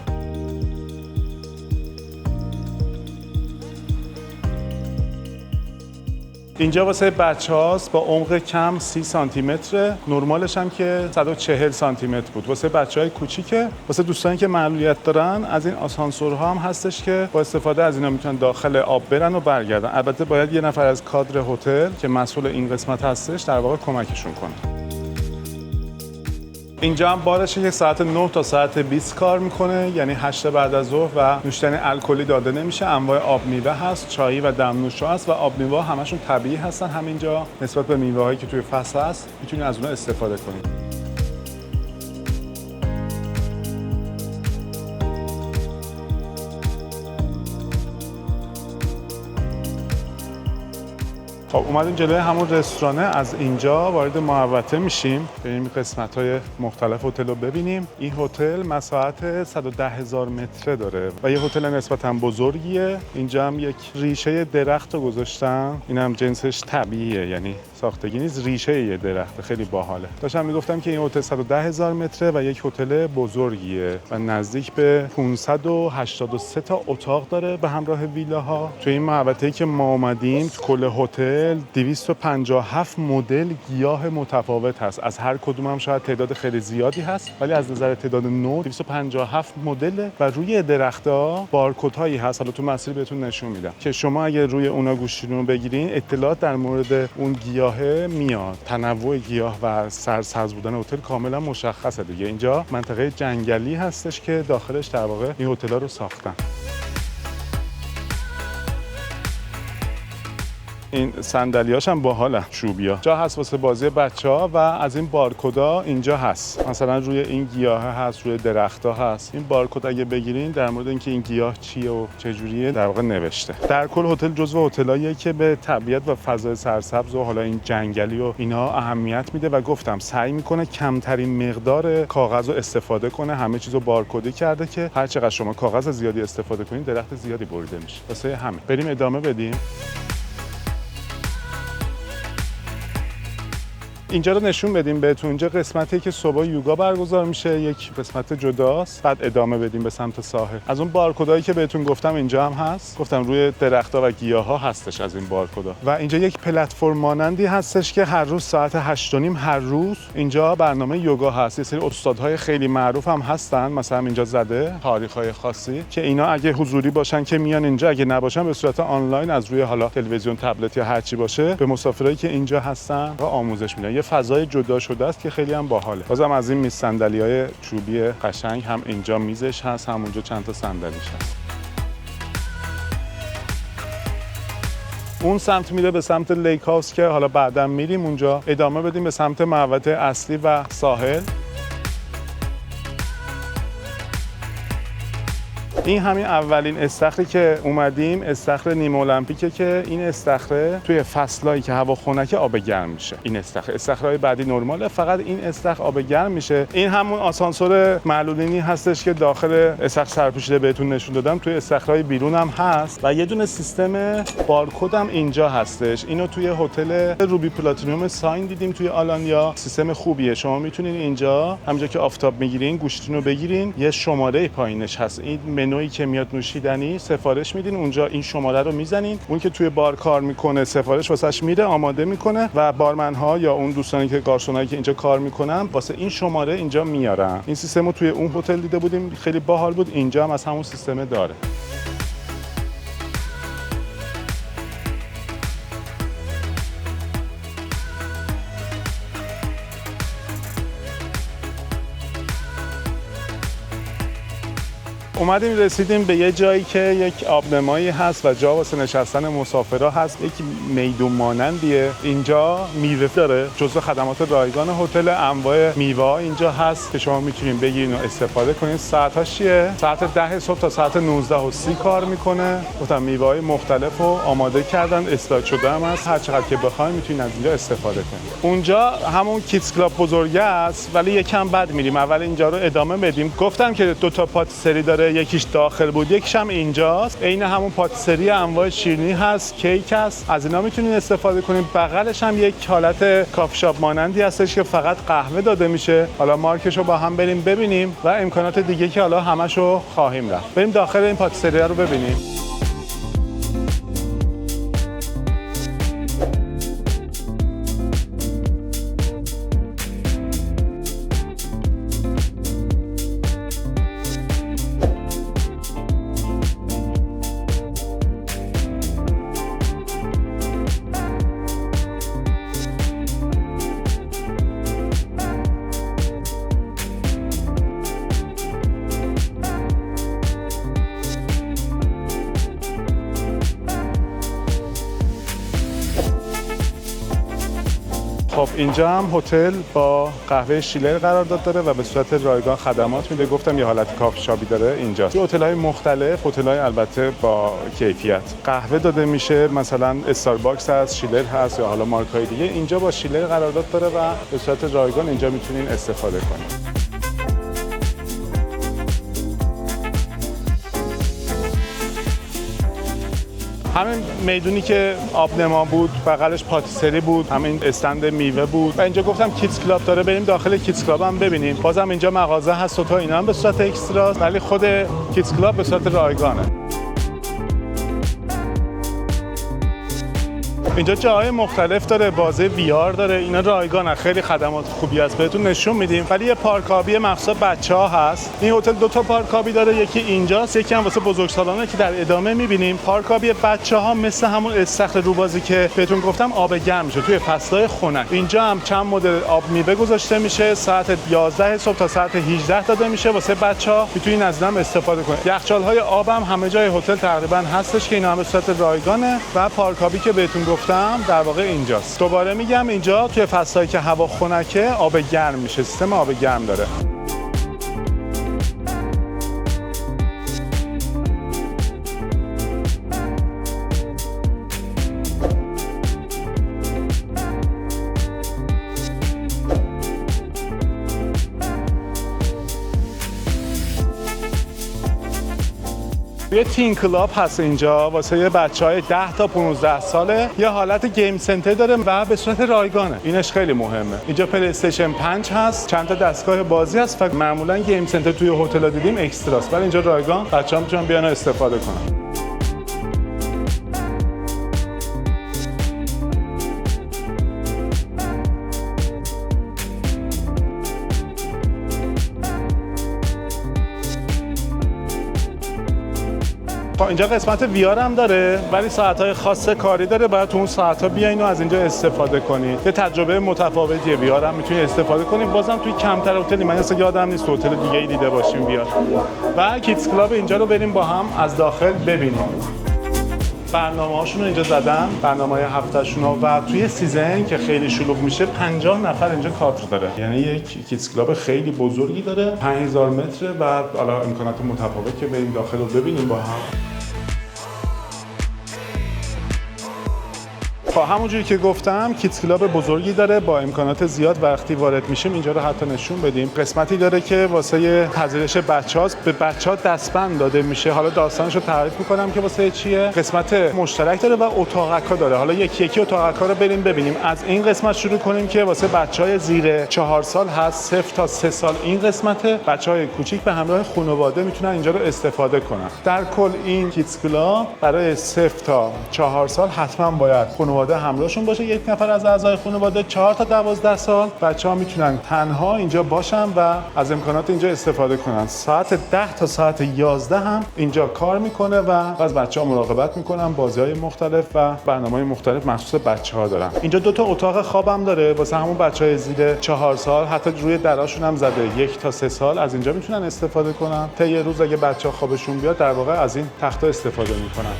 اینجا واسه بچه‌هاست با عمق کم 30 سانتی متر، نرمالش هم که 140 سانتی متر بود. واسه بچه‌های کوچیکه. واسه دوستانی که معلولیت دارن از این آسانسورها هم هستش که با استفاده از اینا میتونن داخل آب برن و برگردن. البته باید یه نفر از کادر هتل که مسئول این قسمت هستش در واقع کمکشون کنه. اینجا هم بارشه که ساعت 9 تا ساعت 20 کار میکنه، یعنی 8 بعد از ظهر و نوشیدنی الکلی داده نمیشه. انواع آب میوه هست، چایی و دمنوش‌ها هست و آب میوه همشون طبیعی هستن. همینجا نسبت به میوه‌هایی که توی فصل هست میتونید از اونها استفاده کنید. خب اومدیم جلوی همون رستورانه. از اینجا وارد محوطه میشیم، بریم قسمت‌های مختلف هتل رو ببینیم. این هتل مساحت 110,000 متره داره و یه هتل نسبتاً بزرگیه. اینجا هم یک ریشه درخت رو گذاشتن، این هم جنسش طبیعیه، یعنی ساختگی نیست، ریشه یه درخت. خیلی باحاله. داشتم میگفتم که این هتل 110,000 متره و یک هتل بزرگیه و نزدیک به 583 تا اتاق داره به همراه ویلاها. توی این محوطه‌ای که ما اومدیم کل هتل 257 مدل گیاه متفاوت هست. از هر کدوم هم شاید تعداد خیلی زیادی هست، ولی از نظر تعداد نوع 257 مدل و روی درخت‌ها بارکدهایی هست. حالا تو مسیر بهتون نشون میدم که شما اگه روی اونا گوشیتون رو بگیرین اطلاعات در مورد اون گیاه میاد. تنوع گیاه و سرسبز بودن هتل کاملا مشخصه دیگه. اینجا منطقه جنگلی هستش که داخلش در واقع این هتل‌ها رو ساختن. این صندلیاش هم باحالن، چوبیا. جا هست واسه بازی بچه‌ها و از این بارکدها اینجا هست. مثلا روی این گیاه هست، روی درخت‌ها هست. این بارکد اگه بگیرین در مورد اینکه این گیاه چیه و چجوریه در واقع نوشته. در کل هتل جزو هتلاییه که به طبیعت و فضای سرسبز و حالا این جنگلی و اینا اهمیت میده و گفتم سعی میکنه کمترین مقدار کاغذ رو استفاده کنه. همه چیزو بارکدی کرده که هر چقدر شما کاغذ زیادی استفاده کنین درخت زیادی بریده میشه. واسه همین بریم ادامه بدیم. اینجا رو نشون بدیم بهتون. اینجا قسمتی که صبح یوگا برگزار میشه، یک قسمت جداست. بعد ادامه بدیم به سمت ساحل. از اون بارکدایی که بهتون گفتم اینجا هم هست. گفتم روی درخت‌ها و گیاها هستش از این بارکدها. و اینجا یک پلتفرم مانندی هستش که هر روز ساعت 8:30 هر روز اینجا برنامه یوگا هست. یه سری استادهای خیلی معروف هم هستن، مثلا اینجا زده تاریخ‌های خاصی که اینا اگه حضوری باشن که میان اینجا، اگه نباشن به صورت آنلاین از روی حالا تلویزیون، تبلت یا هر چی باشه به مسافرایی که اینجا هستن و آموزش میدن. یه فضای جدا شده است که خیلی هم باحاله. بازم از این میز صندلی‌های چوبی قشنگ هم اینجا میزش هست، هم اونجا چند تا صندلیش هست. اون سمت میره به سمت لیک هاوس که حالا بعداً میریم اونجا. ادامه بدیم به سمت محوطه اصلی و ساحل. این همین اولین استخری که اومدیم، استخر نیمه المپیکه که این استخره توی فصلایی که هوا خنکه آب گرم میشه. این استخرهای بعدی نرماله، فقط این استخر آب گرم میشه. این همون آسانسور معلولینی هستش که داخل استخر سرپوشیده بهتون نشون دادم، توی استخرهای بیرون هم هست و یه دونه سیستم بارکد هم اینجا هستش. اینو توی هتل روبی پلاتینیوم ساین دیدیم توی آلانیا. سیستم خوبیه. شما میتونین اینجا همونجا که آفتاب میگیرین گوشتون رو بگیرین، یه شماره پایینش هست. این منویی که میاد نوشیدنی سفارش میدین، اونجا این شماره رو میزنین، اون که توی بار کار میکنه سفارش واسش میره، آماده میکنه و بارمن‌ها یا اون دوستانی که گارسونایی که اینجا کار میکنن واسه این شماره اینجا میارن. این سیستم رو توی اون هتل دیده بودیم، خیلی باحال بود. اینجا هم از همون سیستم داره. اومدیم رسیدیم به یه جایی که یک آبنمایی هست و جا واسه نشستن مسافرها هست. یک میدون مانندیه. اینجا میوه داره، جزو خدمات رایگان هتل. انواع میوه اینجا هست که شما میتونین بگیرین و استفاده کنین. ساعتاش چیه؟ ساعت 10 صبح تا ساعت 19:30 کار میکنه. گفتم میوه‌های مختلف رو آماده کردن، استاک شده هم هست. هر چقدر که بخواید میتونین از اینجا استفاده کنین. اونجا همون کیدز کلاب بزرگه است ولی یکم بعد میریم. اول اینجا رو ادامه بدیم. گفتم که دو تا پاتیسری داره، یکیش داخل بود، یکیش هم اینجاست. عین همون پاتیسری انواع شیرینی هست، کیک هست، از اینا میتونین استفاده کنین. بغلش هم یک حالت کافی شاپ مانندی هستش که فقط قهوه داده میشه. حالا مارکشو با هم بریم ببینیم و امکانات دیگه که حالا همشو خواهیم رفت. بریم داخل این پاتیسری رو ببینیم. خب اینجا هم هتل با قهوه شیلر قرارداد داره و به صورت رایگان خدمات میده. گفتم یه حالت کافی شاپی داره اینجا. تو هتل‌های مختلف، هتل‌های البته با کیفیت، قهوه داده میشه، مثلا استارباکس هست، شیلر هست یا حالا مارک‌های دیگه. اینجا با شیلر قرارداد داره و به صورت رایگان اینجا میتونین استفاده کنین. همین میدونی که آبنما بود، بغلش پاتیسری بود، همین استند میوه بود و اینجا گفتم کیدز کلاب داره، بریم داخل کیدز کلاب هم ببینیم. بازم اینجا مغازه هست و تا اینا هم به صورت اکستراست ولی خود کیدز کلاب به صورت رایگانه. اینجا جاهای مختلف داره، بازی وی آر داره، اینا رایگانه، خیلی خدمات خوبی است بهتون نشون میدیم. ولی یه پارک آبی مخصوص بچه‌ها هست. این هتل دو تا پارک آبی داره، یکی اینجاست، یکی هم واسه بزرگسالانه که در ادامه میبینیم. پارک آبی بچه‌ها مثل همون استخر روبازی که بهتون گفتم آب گرم میشه توی فصل‌های خنک. اینجا هم چند مدل آب میوه گذاشته میشه، ساعت 11 صبح تا ساعت 18 داده میشه واسه بچه‌ها، میتونین از اینا استفاده کنید. یخچال‌های آب هم همه جای هتل تقریبا هستش که اینا هم به صورت رایگانه و پارک آبی که بهتون گفتم در واقع اینجاست. دوباره میگم اینجا توی فصلایی که هوا خنکه آب گرم میشه، سیستم آب گرم داره. یه تین کلاب هست اینجا واسه یه بچهای 10 تا 15 ساله. یه حالت گیم سنتر داره و به صورت رایگانه. اینش خیلی مهمه. اینجا پلی استیشن 5 هست، چند تا دستگاه بازی هست و معمولا گیم سنتر توی هتل دیدیم اکستراست، ولی اینجا رایگان بچه‌ها میتونن بیان استفاده کنن. اینجا قسمت ویار هم داره ولی ساعت‌های خاص کاری داره، باید تو اون ساعت‌ها بیاین و از اینجا استفاده کنید. یه تجربه متفاوتیه، ویار هم میتونید استفاده کنید. بازم توی کمتر هتلی، من اصلا یادم نیست هتل دیگه‌ای دیده باشیم ویار. و کیدز کلاب اینجا رو بریم با هم از داخل ببینیم. برنامه‌هاشون رو اینجا زدن، برنامه‌های هفته‌شون و توی سیزن که خیلی شلوغ میشه 50 نفر اینجا کادر داره. یعنی یک کیدز کلاب خیلی بزرگی داره، 5000 متر و حالا امکانات متفاوت که بریم داخل رو ببینیم با هم. همونجوری که گفتم کیدز کلاب بزرگی داره با امکانات زیاد. وقتی وارد میشیم اینجا رو حتی نشون بدیم. قسمتی داره که واسه پذیرش بچه‌هاست، به بچه‌ها دستبند داده میشه. حالا داستانش رو تعریف میکنم که واسه چیه. قسمت مشترک داره و اتاقک‌ها داره. حالا یکی یکی اتاقک‌ها رو بریم ببینیم. از این قسمت شروع کنیم که واسه بچه‌های زیر 4 سال هست، 0 تا 3 سال این قسمته. بچه‌های کوچیک به همراه خانواده میتونن اینجا رو استفاده کنن. در کل این کیدز کلاب برای 0 تا 4 سال حتما باید خانواده همراهشون باشه. یک نفر از اعضای خانواده. 4 تا 12 سال بچه‌ها میتونن تنها اینجا باشن و از امکانات اینجا استفاده کنن. ساعت 10 تا ساعت 11 هم اینجا کار میکنه و از بچه‌ها مراقبت میکنن. بازی‌های مختلف و برنامه‌های مختلف مخصوص بچه‌ها دارن. اینجا 2 تا اتاق خوابم داره واسه همون بچه‌های زیر 4 سال. حتی روی دراشون هم زده 1 تا 3 سال از اینجا میتونن استفاده کنن. تا یه روز اگه بچه‌ها خوابشون بیاد در واقع از این تخت‌ها استفاده میکنن.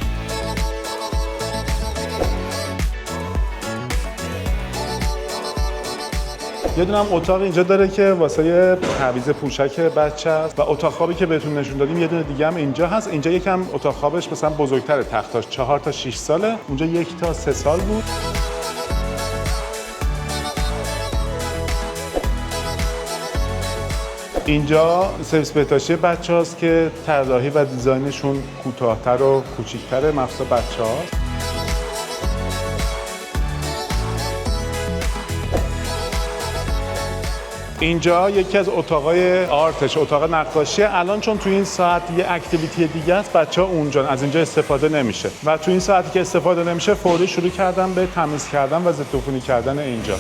یه دونه هم اتاق اینجا داره که واسه تعویض پوشک بچه است و اتاق خوابی که بهتون نشون دادیم یه دونه دیگه هم اینجا هست. اینجا یکم اتاق خوابش مثلا بزرگتره، تختاش 4 تا 6 ساله، اونجا 1 تا 3 سال بود. اینجا سرویس بهداشتی بچه‌هاست که طراحی و دیزاینشون کوتاه‌تر و کوچیک‌تره، مخصوص بچه‌هاست. اینجا یکی از اتاقای آرتش، اتاق نقاشی. الان چون تو این ساعت یه اکتیویتی دیگه است، بچه‌ها اونجا از اینجا استفاده نمیشه و تو این ساعتی که استفاده نمیشه فوری شروع کردن به تمیز کردن و ضدعفونی کردن اینجا.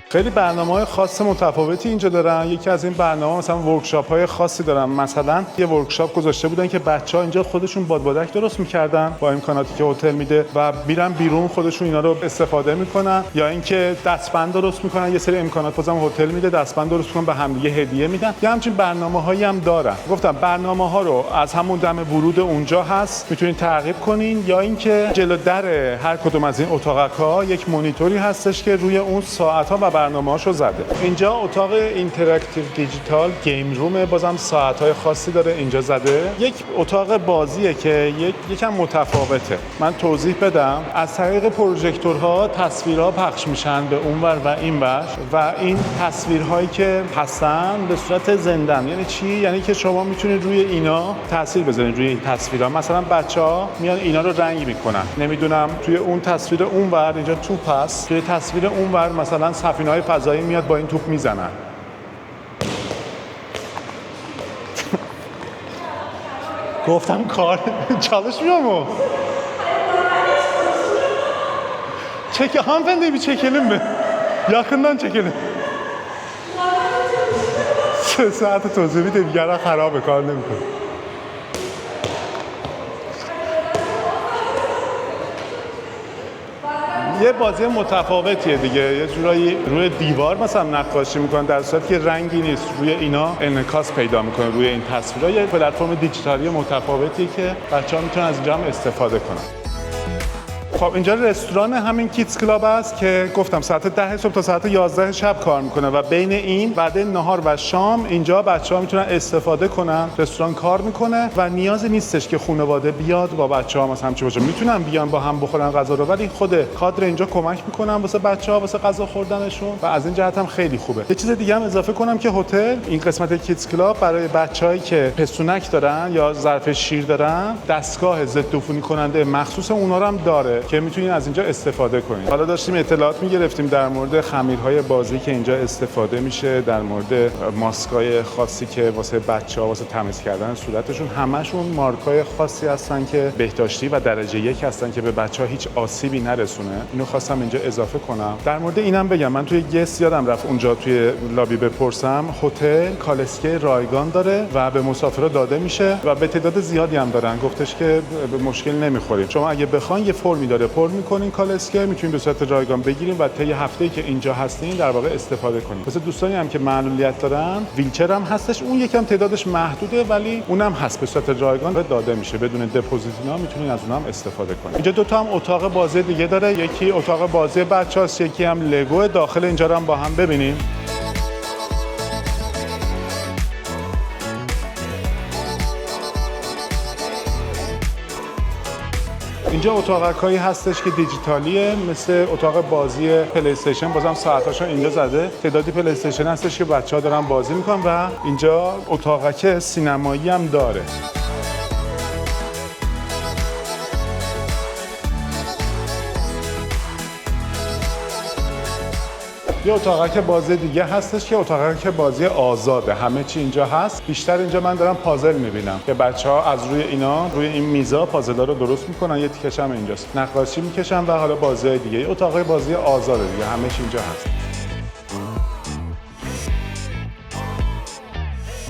خیلی برنامه‌های خاص متفاوتی اینجا دارن. یکی از این برنامه‌ها مثلا ورکشاپ‌های خاصی دارن. مثلا یه ورکشاپ گذاشته بودن که بچه‌ها اینجا خودشون بادبادک درست می‌کردن با امکاناتی که هتل میده و میرن بیرون خودشون اینا رو استفاده می‌کنن، یا اینکه دستبند درست می‌کنن. یه سری امکانات بازم هتل میده، دستبند درست می‌کنن به همدیگه هدیه میدن. یه همچین برنامه‌هایی هم دارن. گفتم برنامه‌ها رو از همون دم ورود اونجا هست می‌تونین تعقیب کنین، یا اینکه جلو در هر کدوم از این اتاق‌ها یک مانیتوری هستش که روی اون ساعت‌ها و برنامه‌هاشو زده. اینجا اتاق اینتراکتیو دیجیتال گیم روم، بازم ساعت‌های خاصی داره اینجا زده. یک اتاق بازیه که یکم متفاوته. من توضیح بدم. از طریق پروژکتورها تصویرها پخش میشن به اونور و اینور و این تصویرهایی که هستن به صورت زندن. یعنی چی؟ یعنی که شما میتونید روی اینا تاثیر بذارید روی این تصویرها. مثلا بچه‌ها میان اینا رو رنگ میکنن. نمیدونم توی اون تصویر اونور اینجا توپ هست. توی تصویر اونور مثلا سفینه‌های فضایی میاد با این توپ میزنن. گفتم kar çalışmıyor mu? Hanımefendi bir çekelim mi? Yakından çekelim. ساعت توضیح میده دیگران خرابه، کار نمیکنه. یه بازی متفاوتیه دیگه. یه جورایی روی دیوار مثلا نقاشی میکنن در صورتی که رنگی نیست، روی اینا انعکاس پیدا میکنه روی این تصویرها. یه پلتفرم دیجیتالی متفاوتیه که بچه‌ها میتونن از اینجا هم استفاده کنن. خب اینجا رستوران همین کیدز کلاب است که گفتم ساعت 10 صبح تا ساعت 11 شب کار میکنه و بین این وعده نهار و شام اینجا بچه‌ها میتونن استفاده کنن. رستوران کار میکنه و نیازی نیستش که خانواده بیاد با بچه‌ها مثلا چی باشه، میتونن بیان با هم بخورن غذا رو، ولی خود کادر اینجا کمک میکنن واسه بچه‌ها واسه غذا خوردنشون و از این جهت هم خیلی خوبه. یه چیز دیگه هم اضافه کنم که هتل این قسمت کیدز کلاب برای بچه‌هایی که پستونک دارن یا ظرف شیر دارن دستگاه ضد عفونی کننده مخصوص اونا رو هم داره که میتونین از اینجا استفاده کنین. حالا داشتیم اطلاعات میگرفتیم در مورد خمیرهای بازی که اینجا استفاده میشه، در مورد ماسکای خاصی که واسه بچه‌ها واسه تمیز کردن صورتشون، همشون مارکای خاصی هستن که بهداشتی و درجه 1 هستن که به بچه‌ها هیچ آسیبی نرسونه. اینو خواستم اینجا اضافه کنم. در مورد اینم بگم، من توی گست یادم رفت اونجا توی لابی بپرسم، هتل کالسکه رایگان داره و به مسافرا داده میشه و به تعداد زیادی هم دارن. گفتش که به مشکل نمیخوریم. شما اگه بخواید یه فرمی داره پر میکنین کالسکه، میتونین به صورت رایگان بگیرین و طی هفته‌ای که اینجا هستین در واقع استفاده کنین. واسه دوستانی هم که معلولیت دارن ویلچر هم هستش، اون یکم تعدادش محدوده ولی اونم هست به صورت رایگان داده میشه، بدون دپوزیت اینا میتونین از اونم استفاده کنین. اینجا دو تا هم اتاق بازی دیگه داره، یکی اتاق بازی بچه‌هاست، یکی هم لگو. داخل اینجا رو هم با هم ببینیم. اینجا اتاقکایی هستش که دیجیتالیه، مثل اتاق بازی پلی استیشن، بازم ساعتاشو اینجا زده. تعدادی پلی استیشن هستش که بچه‌ها دارن بازی میکنن و اینجا اتاقک سینمایی هم داره. یه اتاقک بازی دیگه هستش که اتاقک بازی آزاده، همه چی اینجا هست. بیشتر اینجا من دارم پازل میبینم که بچه‌ها از روی این میزا پازل‌ها رو درست میکنن. یه تیکش هم اینجاست، نقاشی میکشن و حالا بازی‌های دیگه. یه اتاق بازی آزاده دیگه، همه چی اینجا هست.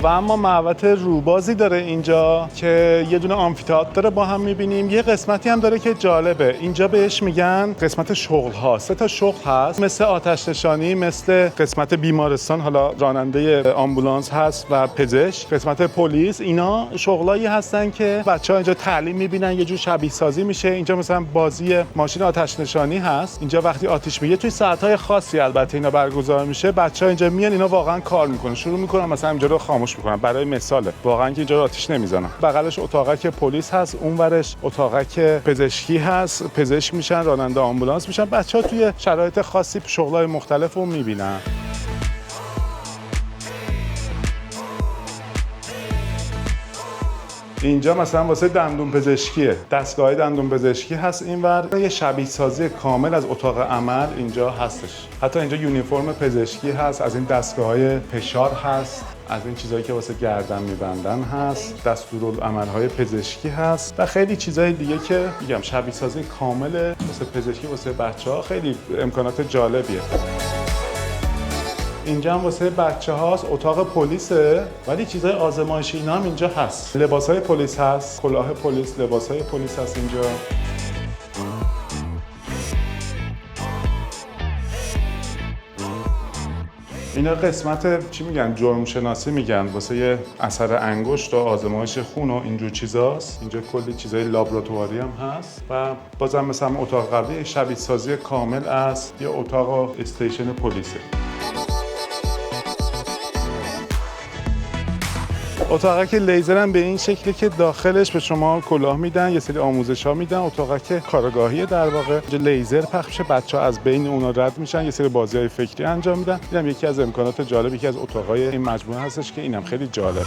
و اما محوطه روبازی داره اینجا که یه دونه آمفی‌تئاتر داره با هم می‌بینیم. یه قسمتی هم داره که جالبه، اینجا بهش میگن قسمت شغل ها. 3 تا شغل هست، مثل آتش نشانی، مثل قسمت بیمارستان، حالا راننده آمبولانس هست و پزشک، قسمت پلیس. اینا شغلایی هستن که بچه‌ها اینجا تعلیم می‌بینن، یه جور شبیه سازی میشه. اینجا مثلا بازی ماشین آتش نشانی هست، اینجا وقتی آتش میگیره توی ساعت‌های خاصی البته اینا برگزار میشه، بچه‌ها اینجا میان، اینا واقعا کار میکنن، شروع میکنن مثلا اینجا رو خاموش میکنن. برای مثال واقعا که اینجا آتش نمیزنن. بغلش اتاقک پلیس هست، اونورش اتاقک پزشکی هست، پزشک میشن، راننده آمبولانس میشن. بچه‌ها توی شرایط خاصی شغلای مختلف رو میبینن. اینجا مثلا واسه دندون پزشکیه، دستگاه دندون پزشکی هست اینور. یه شبیه سازی کامل از اتاق عمل اینجا هستش. حتی اینجا یونیفرم پزشکی هست، از این دستگاه‌های فشار هست، از این چیزایی که واسه گردن میبندن هست، دستورالعمل‌های پزشکی هست و خیلی چیزای دیگه که میگم شبیه سازی کامل واسه پزشکی واسه بچه‌ها. خیلی امکانات جالبیه. اینجا هم واسه بچه هاست، اتاق پلیسه ولی چیزای آزمایشی اینا هم اینجا هست. لباسای پلیس هست، کلاه پلیس، لباسای پلیس هست اینجا. اینا قسمت چی میگن؟ جرم شناسی میگن، واسه یه اثر انگشت و آزمایش خون و اینجور چیزاست. اینجا کلی چیزای لابراتواری هم هست و بازم مثلا اتاق قبلی شبیه سازی کامل است، یه اتاق استیشن پلیسه. اتاقک لیزر هم به این شکلی که داخلش به شما کلاه میدن، یه سری آموزش‌ها میدن. اتاقک کارآگاهی در واقع، لیزر پخش میشه، بچه‌ها از بین اونا رد میشن، یه سری بازی‌های فکری انجام میدن. اینم یکی از امکانات جالب، یکی از اتاقای این مجموعه هستش که اینم خیلی جالبه.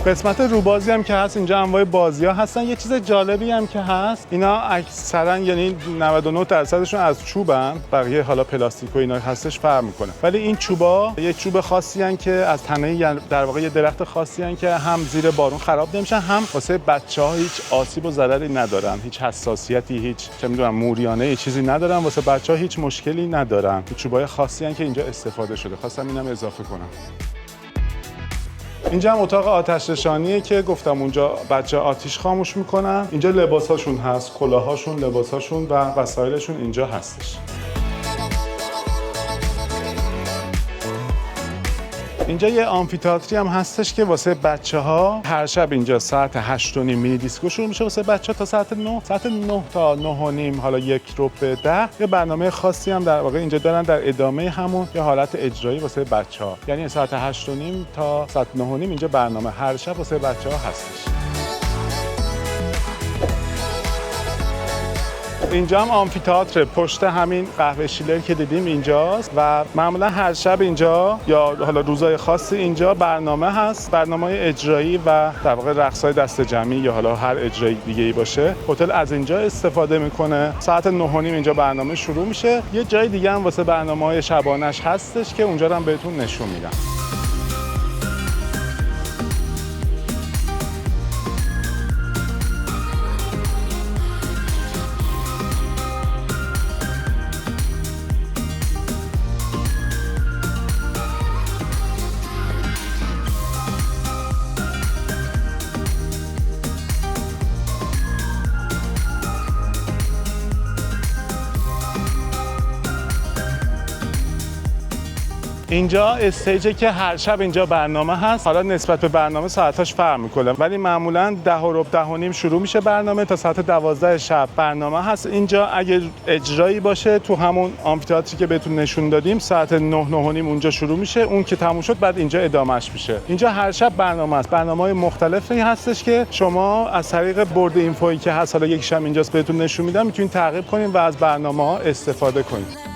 قسمت روبازی هم که هست، اینجا انواع بازی‌ها هستن. یه چیز جالبی هم که هست، اینا اکثرا یعنی 99% از چوبن، بقیه حالا پلاستیک و اینا هستش فرق میکنه. ولی این چوبا یه چوب خاصی ان که از تنه، یعنی در واقع یه درخت خاصی ان که هم زیر بارون خراب نمیشن، هم واسه بچه‌ها هیچ آسیب و ضرری ندارن، هیچ حساسیتی، هیچ چه میدونم موریانه چیزی ندارن، واسه بچه‌ها هیچ مشکلی ندارن. چوبای خاصی ان که اینجا استفاده شده. خواستم اینم اضافه کنم. اینجا هم اتاق آتش نشانیه که گفتم اونجا بچه آتش خاموش میکنن. اینجا لباساشون هست، کلاهاشون، لباساشون و وسایلشون اینجا هستش. اینجا یه آمفی‌تئاتری هم هستش که واسه بچه‌ها هر شب اینجا ساعت 8:30 مینی دیسکو شروع میشه واسه بچه‌ها تا ساعت 9 تا 9:30 حالا 1:10 یه برنامه خاصی هم در واقع اینجا دارن در ادامه همون یه حالت اجرایی واسه بچه‌ها. یعنی ساعت 8:30 تا ساعت 9:30 اینجا برنامه هر شب واسه بچه‌ها هستش. اینجا هم آمفی‌تئاتر پشت همین قهوه شیلر که دیدیم اینجاست و معمولا هر شب اینجا یا حالا روزهای خاصی اینجا برنامه هست، برنامه‌های اجرایی و در واقع رقص‌های دست جمعی یا حالا هر اجرایی دیگه‌ای باشه. هتل از اینجا استفاده میکنه. ساعت 9:30 اینجا برنامه شروع میشه. یه جای دیگه هم واسه برنامه‌های شبانش هستش که اونجا رو هم بهتون نشون میدم. اینجا استیجی که هر شب اینجا برنامه هست. حالا نسبت به برنامه ساعتاش فرق میکنه ولی معمولا 10:10 شروع میشه برنامه تا ساعت 12 شب برنامه هست. اینجا اگه اجرایی باشه تو همون آمفی‌تئاتری که بهتون نشون دادیم ساعت 9:09 اونجا شروع میشه. اون که تموم شد بعد اینجا ادامهش میشه. اینجا هر شب برنامه است. برنامه‌های مختلفی هستش که شما از طریق برد اینفویی که هست حالا یکیش هم اینجاست بهتون نشون میدم میتونید تعقیب کنین و از برنامه‌ها استفاده کنید.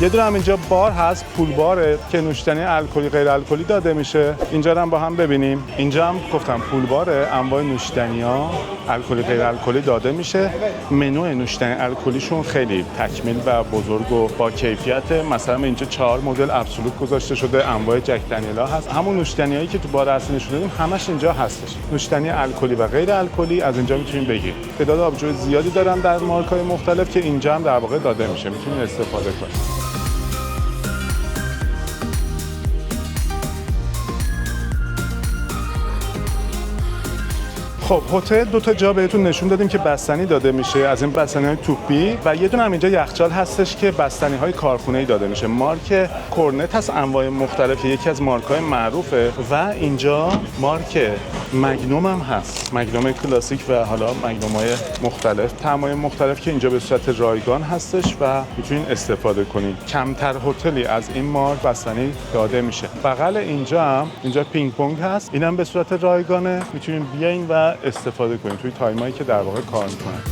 یه دونه هم اینجا بار هست، پول باره که نوشیدنی الکلی غیر الکلی داده میشه. اینجا رو هم با هم ببینیم. اینجا هم گفتم پول باره، انواع نوشیدنی‌ها الکلی غیر الکلی داده میشه. منو نوشیدنی الکلیشون خیلی تکمیل و بزرگ و با کیفیت. مثلا اینجا 4 مدل ابسولوت گذاشته شده، انواع جک دنیلا هست. همون نوشیدنیایی که تو بار اصلی نشون دادیم همش اینجا هستش. نوشیدنی الکلی و غیر الکلی از اینجا میتونید بگیرید. تعداد آبجو زیادی دارن در مارک‌های مختلف که اینجا هم در واقع داده میشه. میتونید استفاده کنید. خب هتل 2 تا جا بهتون نشون دادیم که بستنی داده میشه از این بستنی‌های توپی و یه دونه هم اینجا یخچال هستش که بستنی‌های کارخونه‌ای داده میشه. مارک کورنت هست، انواع مختلف، یکی از مارک‌های معروفه و اینجا مارک مگنوم هم هست. مگنوم کلاسیک و حالا مگنوم‌های مختلف، طعم‌های مختلف که اینجا به صورت رایگان هستش و میتونین استفاده کنین. کمتر هتلی از این مارک بستنی داده میشه. بغل اینجا پینگ پونگ هست. اینم به صورت رایگانه، میتونین بیاین و استفاده کنید توی تایمایی که در واقع کار میکنن.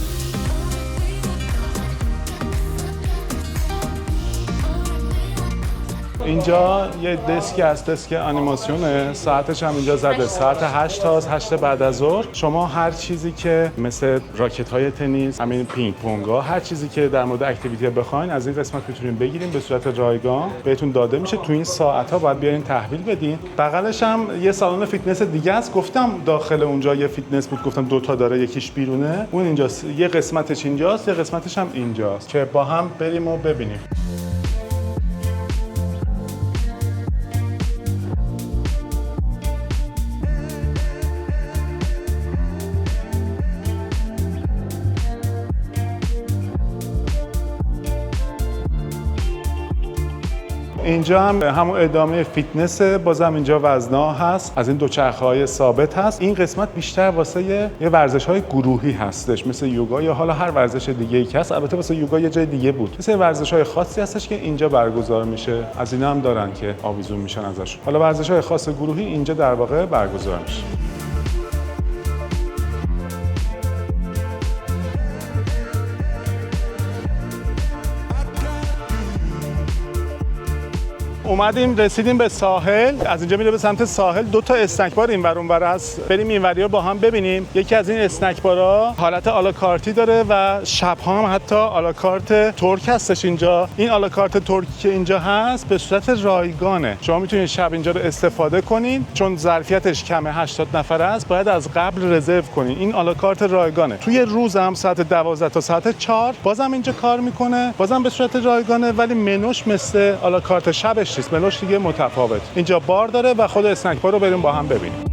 اینجا یه دسکی هست، دسک انیماسیونه. ساعتش هم اینجا زده، ساعت 8 تا 8 بعد از ظهر. شما هر چیزی که مثل راکت های تنیس، همین پینگ پونگ ها، هر چیزی که در مورد اکتیویتی بخواین از این قسمت میتونین بگیرین، به صورت رایگان بهتون داده میشه. تو این ساعت ها باید بیاین تحویل بدین. بغلش هم یه سالن فیتنس دیگه است. گفتم داخل اونجا یه فیتنس بود، گفتم 2 تا داره، یکیش بیرونه. اون اینجاست، یه قسمتش اینجاست، یه قسمتش هم اینجاست که با هم بریم و ببینیم. اینجا هم همون ادامه فیتنس، بازم اینجا وزنا هست، از این دوچرخه‌های ثابت هست. این قسمت بیشتر واسه یه ورزش‌های گروهی هستش، مثل یوگا یا حالا هر ورزش دیگه‌ای که هست. البته واسه یوگا یه جای دیگه بود، مثل ورزش‌های خاصی هستش که اینجا برگزار میشه. از اینا هم دارن که آویزون میشن ازش. حالا ورزش‌های خاص گروهی اینجا در واقع برگزار میشه. اومدیم رسیدیم به ساحل. از اینجا میره به سمت ساحل. 2 تا اسنک بار اینور اونور هست، بریم اینوری رو با هم ببینیم. یکی از این اسنک بارا حالت آلاکارتی داره و شب‌ها هم حتی آلاکارت ترک هستش اینجا. این آلاکارت ترکی که اینجا هست به صورت رایگانه، شما میتونید شب اینجا رو استفاده کنین. چون ظرفیتش کمه، 80 نفر است، باید از قبل رزرو کنین. این آلاکارت رایگانه. توی روز هم ساعت 12 تا ساعت 4 بازم اینجا کار میکنه، بازم به صورت رایگانه، ولی منوش مثل آلاکارت شبش نیست، منوش دیگه متفاوت. اینجا بار داره و خود اسنک بار رو بریم با هم ببینیم.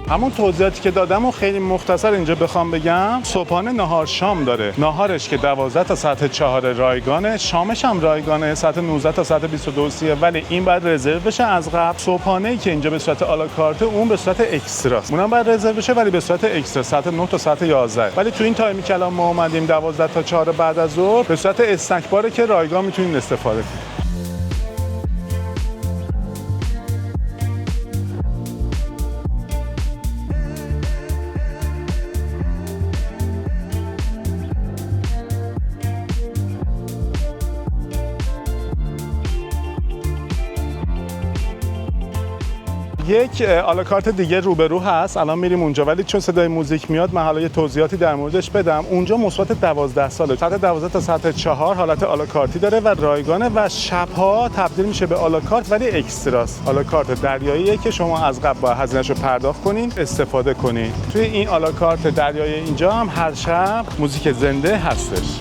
همون توضیحاتی که دادم و خیلی مختصر اینجا بخوام بگم، صبحانه نهار شام داره. نهارش که 12 تا ساعت 4 رایگانه، شامش هم رایگانه ساعت 19 تا ساعت 22 ولی این بعد رزرو بشه از قبل. صبحانه‌ای که اینجا به صورت آلاکارت، اون به صورت اکستراست، اونم بعد رزرو بشه ولی به صورت اکسترا ساعت 9 تا ساعت 11. ولی تو این تایمی که الان ما اومدیم 12 تا 4 بعد از ظهر به صورت اسنک باره که رایگان میتونین استفاده کنید. یک آلاکارت دیگه روبرو هست، الان میریم اونجا، ولی چون صدای موزیک میاد من حالا یه توضیحاتی در موردش بدم. اونجا مثبت 12 ساله، ساعت 12 تا ساعت 4 حالت آلاکارتی داره و رایگانه و شبها تبدیل میشه به آلاکارت ولی اکستراست. آلاکارت دریاییه که شما از قبل با هزینه‌شو پرداخت کنین استفاده کنین. توی این آلاکارت دریایی اینجا هم هر شب موزیک زنده هستش.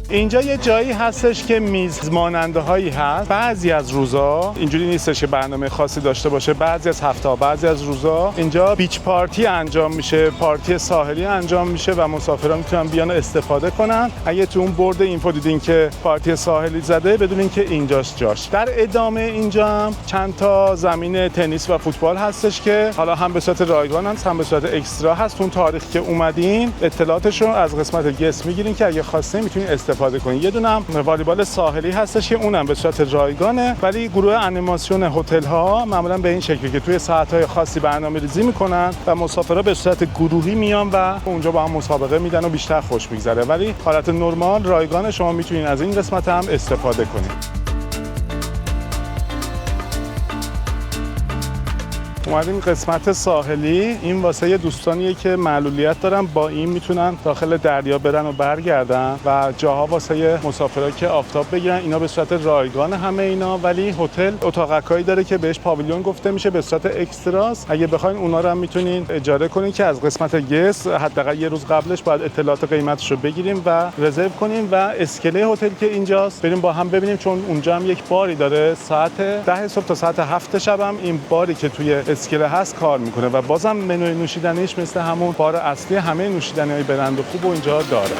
اینجا یه جایی هستش که میز ماننده هایی هست. بعضی از روزا اینجوری نیستش که برنامه خاصی داشته باشه، بعضی از هفته‌ها، بعضی از روزا اینجا بیچ پارتی انجام میشه، پارتی ساحلی انجام میشه و مسافران میتونن بیان استفاده کنن. اگه تو اون برد اینفو دیدین که پارتی ساحلی زده، بدونین که اینجاست جاش. در ادامه اینجا هم چند تا زمین تنیس و فوتبال هستش که حالا هم به صورت رایگان هست هم به صورت اکسترا هست. اون تاریخی که اومدین اطلاعاتش رو از قسمت گست میگیرین که اگه خواستین میتونین استفاده کنین. یه دونه هم والیبال ساحلی هستش که اونم به صورت رایگانه، ولی گروه انیماسیون هتل ها معمولا به این شکلی که توی ساعت‌های خاصی برنامه‌ریزی میکنن و مسافرا به صورت گروهی میان و اونجا با هم مسابقه میدن و بیشتر خوش میگذره. ولی حالت نرمال رایگان شما میتونین از این قسمت هم استفاده کنین. اومدیم قسمت ساحلی. این واسه دوستانیه که معلولیت دارن، با این میتونن داخل دریا برن و برگردن و جاها واسه مسافرا که آفتاب بگیرن. اینا به صورت رایگان همه اینا، ولی هتل اتاقکایی داره که بهش پاویلیون گفته میشه، به صورت اکستراست. اگه بخواین اونا رو هم میتونین اجاره کنین که از قسمت گست حداقل یه روز قبلش باید اطلاعات قیمتش رو بگیریم و رزرو کنیم. و اسکله هتل که اینجاست بریم با هم ببینیم، چون اونجا هم یک باری داره. ساعت 10 صبح تا ساعت 7 شب هم این باری که توی اسکله هست کار میکنه و بازم منوی نوشیدنیش مثل همون بار اصلی همه نوشیدنی‌های برند خوب و اینجا داره.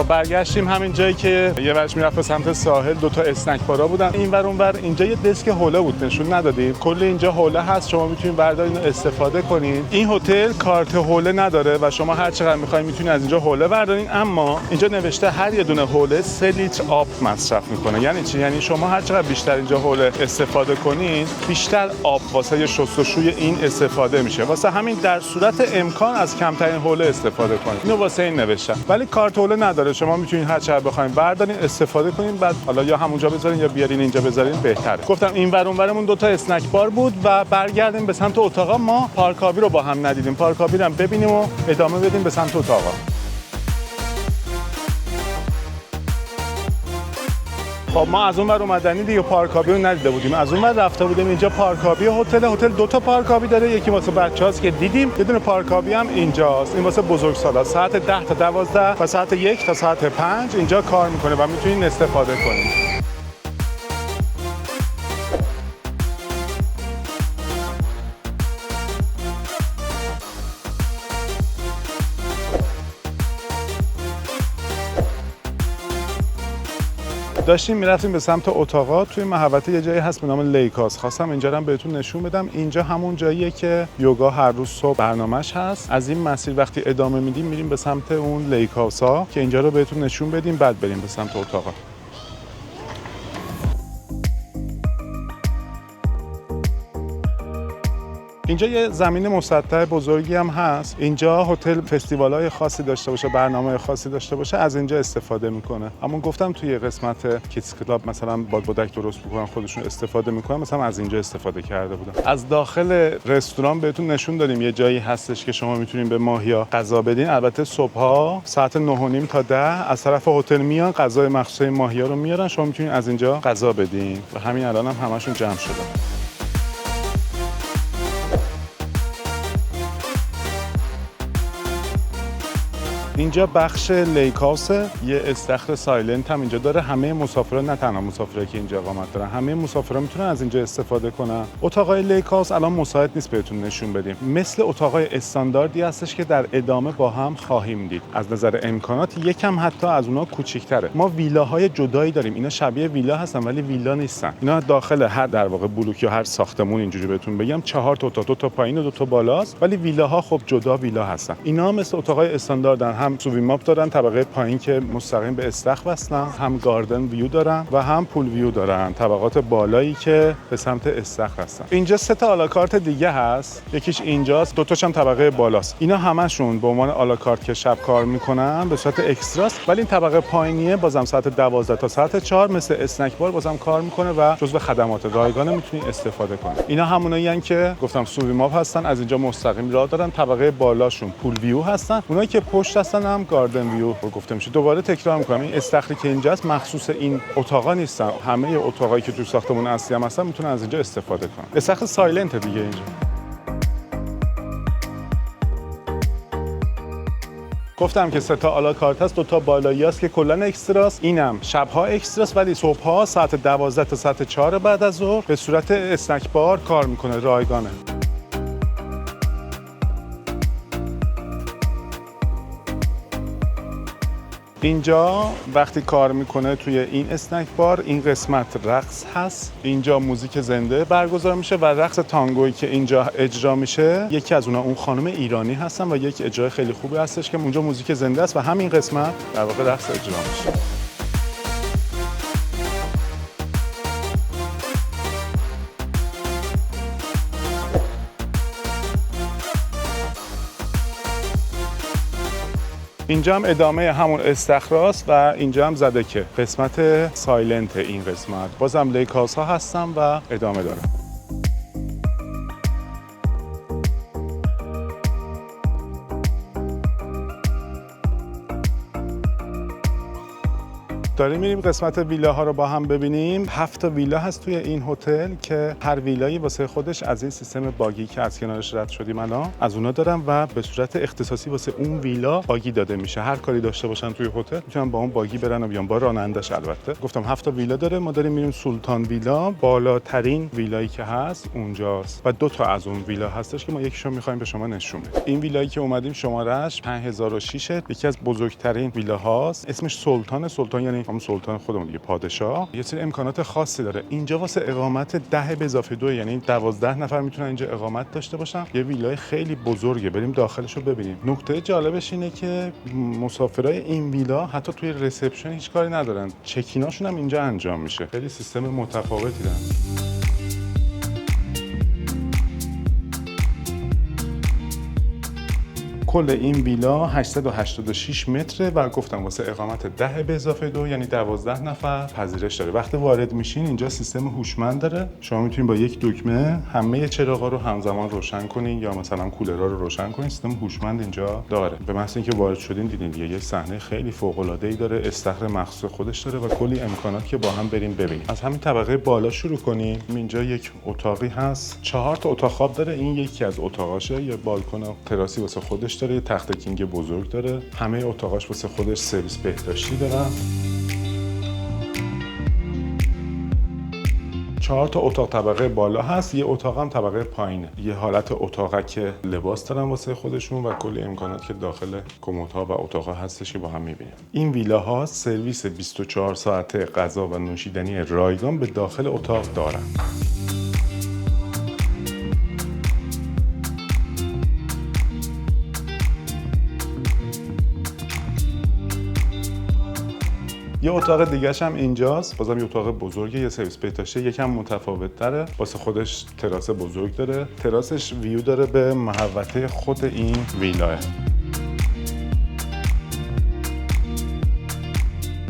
برگشتیم همین جایی که یه ورش میرفت به سمت ساحل، دوتا اسنک بارا بودن این ور اون ور. اینجا یه دسک حوله بود نشون ندادیم، کل اینجا حوله هست، شما میتونید بردارین و استفاده کنین. این هتل کارت حوله نداره و شما هر چقدر میخواین میتونید از اینجا حوله بردارین، اما اینجا نوشته هر یه دونه حوله 3 لیتر آب مصرف میکنه. یعنی چی؟ یعنی شما هر چقدر بیشتر اینجا حوله استفاده کنین بیشتر آب واسه شستشوی این استفاده میشه. واسه همین در صورت امکان از کمترین حوله استفاده کنین. اینو واسه این نوشتم. ولی کارت حوله نداره، شما میتونید هر چقدر بخواید بردارین استفاده کنین، بعد حالا یا همونجا بذارین یا بیارین اینجا بذارین بهتره. گفتم این ور اون ورمون دو تا اسنک بار بود و برگردیم به سمت اتاقا. ما پارکابی رو با هم ندیدیم، پارکابی رو هم ببینیم و ادامه بدیم به سمت اتاقا. خب ما از اون ور اومدنی دیگه پارکابی رو ندیده بودیم، از اون ور رفته بودیم اینجا پارکابی هتل دو تا پارکابی داره، یکی واسه بچه‌هاست که دیدیم، یه دونه پارکابی هم اینجاست، این واسه بزرگسالا. ساعت 10 تا 12 و ساعت 1 تا ساعت 5 اینجا کار میکنه و میتونین استفاده کنین. داشتیم میرفتیم به سمت اتاقا. توی محوطه یه جایی هست به نام لیکاس، خواستم اینجا رو بهتون نشون بدم. اینجا همون جاییه که یوگا هر روز صبح برنامه‌اش هست. از این مسیر وقتی ادامه میدیم میریم به سمت اون لیکاسا که اینجا رو بهتون نشون بدیم، بعد بریم به سمت اتاقا. اینجا یه زمین مسطح بزرگی هم هست. اینجا هتل فستیوال‌های خاصی داشته باشه، برنامه خاصی داشته باشه، از اینجا استفاده میکنه. اما گفتم توی قسمت کیدز کلاب مثلا بادبادک درست میکنن خودشون استفاده میکنن، مثلا از اینجا استفاده کرده بودم. از داخل رستوران بهتون نشون دادیم یه جایی هستش که شما میتونین به ماهیا غذا بدین. البته صبح‌ها ساعت 9:30 تا 10 از طرف هتل میان غذای مخصوص ماهیا رو میارن، شما میتونین از اینجا غذا بدین و همین الان هم همشون جمع شدن. اینجا بخش لیکاوس، یه استخر سایلنت هم اینجا داره. همه مسافران، نه تنها مسافرایی که اینجا اقامت دارن، همه مسافران میتونن از اینجا استفاده کنن. اتاقای لیکاوس الان مساعد نیست بهتون نشون بدیم، مثل اتاقای استانداردی هستش که در ادامه با هم خواهیم دید. از نظر امکانات یکم حتی از اونها کوچیک‌تره. ما ویلاهای جدایی داریم، اینا شبیه ویلا هستن ولی ویلا نیستن. اینا داخل هر در واقع بلوک یا هر ساختمون اینجوری بهتون بگم 4 تا اتاق، 2 تا پایین و 2 تا بالاست، ولی ویلاها خب جدا ویلا هستن. اینا مثل اتاقای استانداردن، هم سووی ماپ دارن طبقه پایین که مستقیم به استخر وصلن، هم گاردن ویو دارن و هم پول ویو دارن طبقات بالایی که به سمت استخر هستن. اینجا 3 تا آلاکارت دیگه هست، یکیش اینجاست، 2 تاش هم طبقه بالاست. اینا همشون به عنوان آلاکارت که شب کار میکنن به صورت اکستراست، ولی این طبقه پایینیه بازم ساعت 12 تا ساعت 4 مثل اسنک بار بازم کار میکنه و جزو خدمات رایگان میتونید استفاده کنید. اینا همونایی ان که گفتم سووی ماپ هستن، از اینجا مستقیم راه دارن. طبقه بالاشون پول ویو هستن، اونایی که پشت هستن هم گاردن ویو گفته میشه. دوباره تکرار میکنم این استخری که اینجاست مخصوص این اتاقا نیستن، همه اتاقایی که تو ساختمون اصلی هم هستن میتونن از اینجا استفاده کنن. استخر سایلنت دیگه اینجا. گفتم که 3 تا آلاکارت هست، 2 تا بالایی هست که کلا اکستراست، اینم شب‌ها اکستراست ولی صبح‌ها ساعت 12 تا ساعت 4 بعد از ظهر به صورت اسنک بار کار میکنه، رایگانه. اینجا وقتی کار میکنه توی این اسنک بار، این قسمت رقص هست، اینجا موزیک زنده برگزار میشه و رقص تانگویی که اینجا اجرا میشه یکی از اون خانم ایرانی هستن و یک اجرای خیلی خوبی هستش که اونجا موزیک زنده است و همین قسمت در واقع رقص اجرا میشه. اینجا هم ادامه همون استخراست و اینجا هم زده که قسمت سایلنت. این قسمت بازم لیکاس ها هستن و ادامه داره. داریم میریم قسمت ویلاها رو با هم ببینیم. 7 تا ویلا هست توی این هتل که هر ویلایی واسه خودش از این سیستم باگی که از کنارش رد شدیم الان از اونها دارن و به صورت اختصاصی واسه اون ویلا باگی داده میشه. هر کاری داشته باشن توی هتل میتونن با اون باگی برن و بیان، با رانندش البته. گفتم 7 تا ویلا داره. ما داریم میریم سلطان ویلا، بالاترین ویلایی که هست اونجاست و 2 تا از اون ویلا هستش که ما یکیشو می‌خوایم به شما نشون بدیم. این ویلایی که اومدیم شماره‌اش 5006، یکی از بزرگترین ویلاهاست. اسمش سلطان یعنی همون سلطان خودمون دیگه، پادشاه. یه سری امکانات خاصی داره. اینجا واسه اقامت 10 به اضافه 2 یعنی 12 نفر میتونن اینجا اقامت داشته باشن. یه ویلای خیلی بزرگه، بریم داخلش رو ببینیم. نکته جالبش اینه که مسافرای این ویلا حتی توی رسپشن هیچ کاری ندارن، چکیناشون هم اینجا انجام میشه. خیلی سیستم متفاوتی دارن. کل این ویلا 886 متره و گفتم واسه اقامت 10 به اضافه 2 یعنی 12 نفر پذیرش داره. وقتی وارد میشین اینجا سیستم هوشمند داره. شما میتونید با یک دکمه همه چراغا رو همزمان روشن کنین یا مثلا کولرها رو روشن کنین. سیستم هوشمند اینجا داره. به محض اینکه وارد شدین دیدین دیگه یه صحنه خیلی فوق العاده ای داره، استخر مخصوص خودش داره و کلی امکانات که با هم بریم ببینیم. از همین طبقه بالا شروع کنیم. اینجا یک اتاقی هست، 4 تا اتاق خواب داره. این یکی از اتاقاشه، یه بالکن و تراسی واسه خودش داره، یه تخت کینگ بزرگ داره. همه اتاقاش واسه خودش سرویس بهداشتی داره. 4 تا اتاق طبقه بالا هست، یه اتاق هم طبقه پایینه. یه حالت اتاقک لباس دارن واسه خودشون و کلی امکانات که داخل کمدها و اتاقا هستش که با هم می‌بینیم. این ویلاها سرویس 24 ساعته غذا و نوشیدنی رایگان به داخل اتاق دارن. یه اتاق دیگه‌ش هم اینجاست، بازم یه اتاق بزرگه، یه سرویس بهداشتی، یکم متفاوت‌تره. واسه خودش تراس بزرگ داره. تراسش ویو داره به محوطه خود این ویلاه.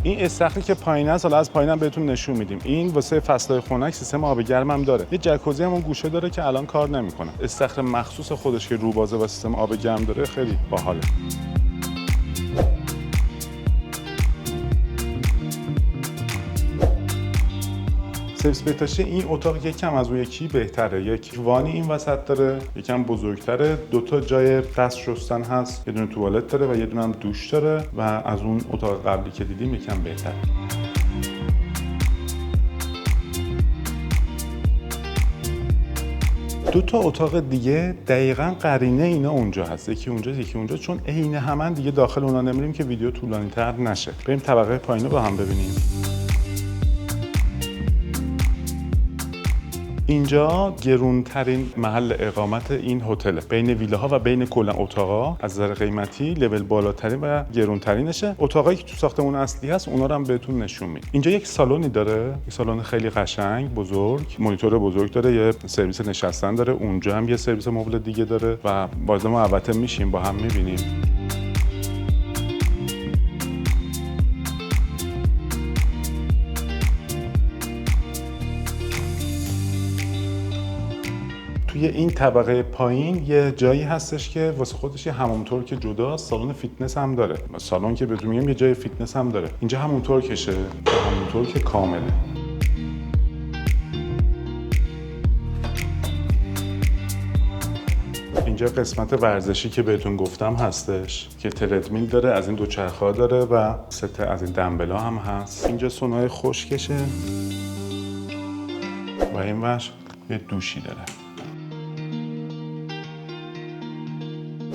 این استخری که پایین است، حالا از پایینم بهتون نشون میدیم. این واسه فصل‌های خنک سیستم آب گرم هم داره. یه جکوزی هم اون گوشه داره که الان کار نمی‌کنه. استخر مخصوص خودش که روبازه و سیستم آب گرم داره، خیلی باحاله. سرویس بهداشتی این اتاق یکم از اون یکی بهتره. یک وانی این وسط داره، یکم بزرگتره، 2 تا جای دست شستن هست، یه دونه توالت داره و یه دونه هم دوش داره و از اون اتاق قبلی که دیدیم یکم بهتره. دو تا اتاق دیگه دقیقاً قرینه اینا اونجا هست. یکی اونجا یکی اونجا، چون عین همن دیگه داخل اونا نمیریم که ویدیو طولانی‌تر نشه. بریم طبقه پایین رو با هم ببینیم. اینجا گرونترین محل اقامت این هتله. بین ویلاها و بین کلا اتاقا از نظر قیمتی لول بالاترین و گرونترینشه. اتاقایی که تو ساختمون اصلی هست اونا رو هم بهتون نشون میدم. اینجا یک سالنی داره، یک سالن خیلی قشنگ، بزرگ، مانیتور بزرگ داره، یه سرویس نشستن داره، اونجا هم یه سرویس مبل دیگه داره و وارد محوطه میشیم با هم میبینیم. توی این طبقه پایین یه جایی هستش که واسه خودش یه حمام ترک جداست، سالن فیتنس هم داره. سالن که بهتون میگم یه جای فیتنس هم داره. اینجا حمام ترکشه، حمام ترک کامله. اینجا قسمت ورزشی که بهتون گفتم هستش که تردمیل داره، از این دوچرخه‌ها داره و 3 تا از این دمبلا هم هست. اینجا سونای خشکشه و این ور یه دوشی داره.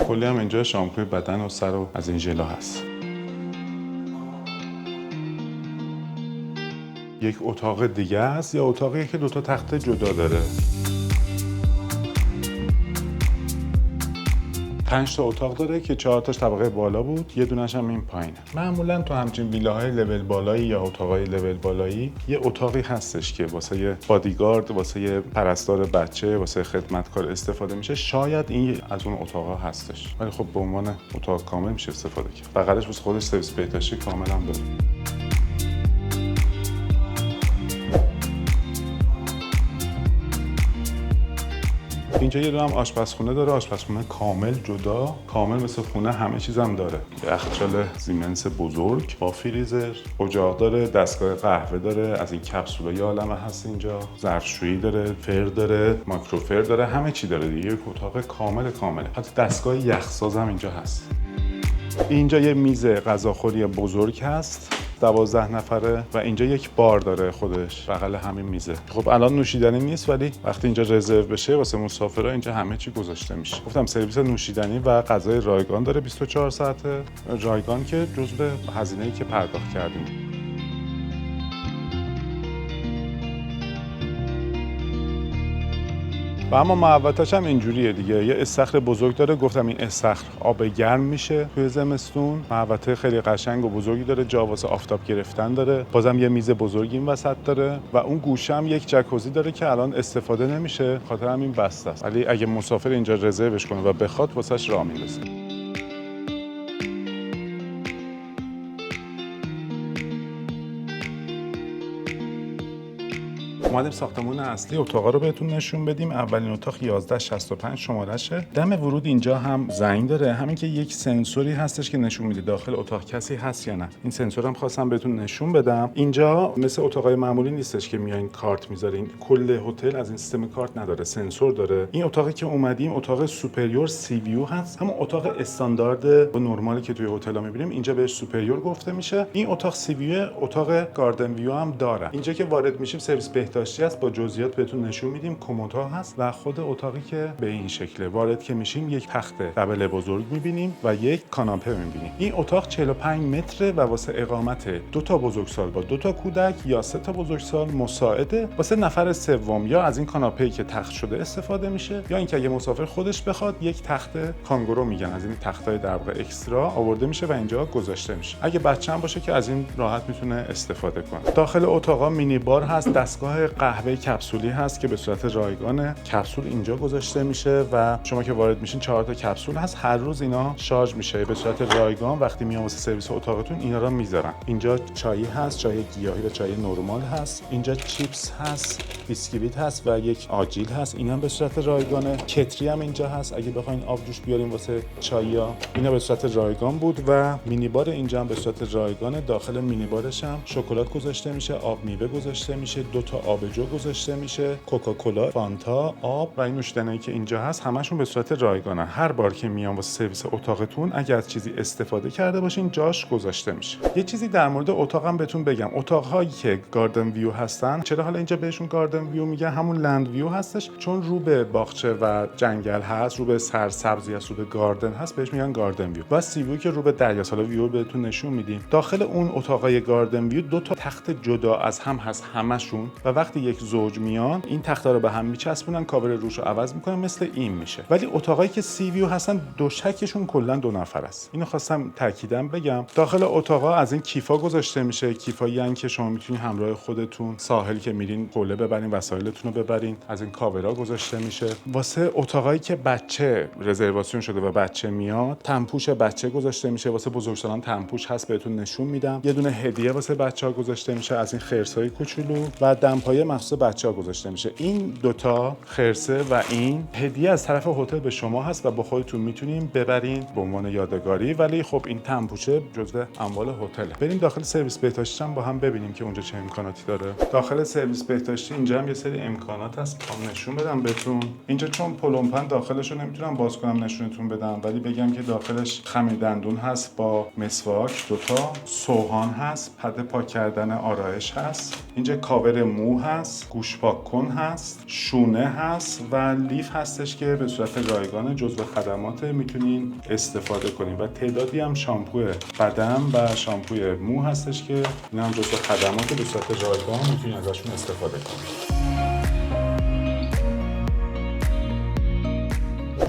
کلی هم اینجا شامپوی بدن و سر و از این ژلا هست. یک اتاق دیگه است، یا اتاقی که 2 تا تخت جدا داره. 5 تا اتاق داره که 4 تاش طبقه بالا بود، یه دونش هم این پایینه. معمولا تو همچین ویلاهای لول بالایی یا اتاقای لول بالایی یه اتاقی هستش که واسه بادیگارد، واسه پرستار بچه، واسه خدمتکار استفاده میشه. شاید این از اون اتاقا هستش، ولی خب به عنوان اتاق کامل میشه استفاده کرد. بغلش واسه خودش سرویس بهداشتی کامل هم داره. اینجا یه دونه هم آشپزخونه داره، آشپزخونه کامل جدا، کامل مثل خونه، همه چیزم داره. یخچال سیمنس بزرگ با فریزر، اجاق داره، دستگاه قهوه داره، از این کپسولای عالمه هست اینجا، ظرفشویی داره، فر داره، ماکروفر داره، همه چی داره دیگه. یک اتاق کامله. حتی دستگاه یخساز هم اینجا هست. اینجا یه میز غذاخوری بزرگ هست 12 نفره و اینجا یک بار داره خودش بغل همین میزه. خب الان نوشیدنی نیست ولی وقتی اینجا رزرو بشه واسه مسافرها اینجا همه چی گذاشته میشه. گفتم سرویس نوشیدنی و غذای رایگان داره 24 ساعته. رایگان که جزو هزینه‌ای که پرداخت کردیم. و اما محوطه‌اش هم اینجوریه دیگه، یه استخر بزرگ داره. گفتم این استخر آب گرم میشه توی زمستون. محوطه خیلی قشنگ و بزرگی داره، جا واسه آفتاب گرفتن داره. بازم یه میز بزرگی این وسط داره و اون گوشه هم یک جکوزی داره که الان استفاده نمیشه، خاطر همین بسته است. ولی اگه مسافر اینجا رزروش کنه و بخواد واسش راه میرسه. اومدیم ساختمون اصلی اتاقا رو بهتون نشون بدیم. اولین اتاق 1165 شمارهشه. دم ورود اینجا هم زنگ داره، همین که یک سنسوری هستش که نشون میده داخل اتاق کسی هست یا نه. این سنسور هم خواستم بهتون نشون بدم. اینجا مثل اتاقای معمولی نیستش که میایین کارت میذارین. کل هتل از این سیستم کارت نداره، سنسور داره. این اتاقی که اومدیم اتاق سوپریور سی ویو هست، همون اتاق استاندارد و نرمالی که توی هتل‌ها میبینیم. اینجا بهش سوپریور گفته میشه. این اتاق سی ویو، اتاق گاردن ویو هم داره. اینجا که وارد میشیم سرویس بهداشتی است، با جزئیات بهتون نشون میدیم. کمدها هست و خود اتاقی که به این شکله. وارد که میشیم یک تخت دبل بزرگ میبینیم و یک کاناپه میبینیم. این اتاق 45 متره و واسه اقامت 2 تا بزرگسال با 2 تا کودک یا 3 تا بزرگسال مساعده. واسه نفر سوم یا از این کاناپه‌ای که تخت شده استفاده میشه، یا اینکه اگه مسافر خودش بخواد یک تخت کانگورو میگن، از این تختای در واقع اکسترا آورده میشه و اینجا گذاشته میشه. اگه بچه‌ام باشه که از این راحت میتونه استفاده کنه. داخل اتاقا مینی بار هست، دستگاه قهوه کپسولی هست که به صورت رایگانه. کپسول اینجا گذاشته میشه و شما که وارد میشین 4 تا کپسول هست، هر روز اینا شارژ میشه به صورت رایگان. وقتی میان واسه سرویس اتاقتون اینا رو میذارن. اینجا چای هست، چای گیاهی و چای نرمال هست. اینجا چیپس هست، بیسکویت هست و یک آجیل هست، اینا هم به صورت رایگانه. کتری هم اینجا هست اگه بخواین آب جوش بیارین واسه چای‌ها، اینا به صورت رایگان بود. و مینی بار اینجا هم به صورت رایگانه. داخل مینی بارش هم شکلات گذاشته میشه، آب میوه گذاشته میشه، 2 تا آبجو گذاشته میشه، کوکاکولا، فانتا، آب و این نوشیدنی که اینجا هست همشون به صورت رایگانه. هر بار که میان واسه سرویس اتاقتون اگه از چیزی استفاده کرده باشین جاش گذاشته میشه. یه چیزی در مورد اتاقم بهتون بگم. اتاق‌هایی که گاردن ویو هستن، چرا حالا اینجا بهشون گاردن ویو میگن؟ همون لند ویو هستش، چون رو به باغچه و جنگل هست، رو به سرسبزی هست، رو به گاردن هست، بهش میگن گاردن ویو. و سی ویو که رو به دریا. حالا ویو بهتون نشون میدیم. داخل اون اتاقای گاردن ویو 2 تا تخت جدا از هم هست همشون و وقتی یک زوج میان این تختا رو به هم میچسبونن، کاور روش رو عوض میکنن، مثل این میشه. ولی اتاقایی که سی ویو هستن دوشکشون کلا 2 نفر است. اینو خواستم تاکیدم بگم. داخل اتاقا از این کیفا گذاشته میشه، کیفایی ان که شما میتونید همراه خودتون ساحل که میرین حوله ببرین، وسایلتون رو ببرین. از این کاورا گذاشته میشه. واسه اتاقایی که بچه رزرواسیون شده و بچه میاد، تنپوش بچه گذاشته میشه. واسه بزرگسالان تنپوش هست، بهتون نشون میدم. یه دونه هدیه واسه بچه‌ها گذاشته میشه از این خرسای کوچولو و دمپایی مخصوص بچه‌ها گذاشته میشه. این 2 تا خرسه و این هدیه از طرف هتل به شما هست و با خودتون میتونین ببرین به عنوان یادگاری. ولی خب این تنپوشه جزء اموال هتله. بریم داخل سرویس بهداشتی هم با هم ببینیم که اونجا چه امکاناتی داره. داخل سرویس بهداشتی اینجا هم یه سری امکانات هست، نشون بدم بهتون. اینجا چون پلمپن داخلش رو نمیتونم باز کنم نشونتون بدم، ولی بگم که داخلش خمیر دندون هست با مسواک، 2 تا سوهان هست، پد پاک کردن آرایش هست. اینجا کاور مو هست، گوش پاک کن هست، شونه هست و لیف هستش که به صورت رایگان جزو خدمات میتونین استفاده کنین و تعدادی هم شامپو بدن و شامپوی مو هستش که اینا هم جزو خدمات به صورت رایگان میتونین ازشون استفاده کنین.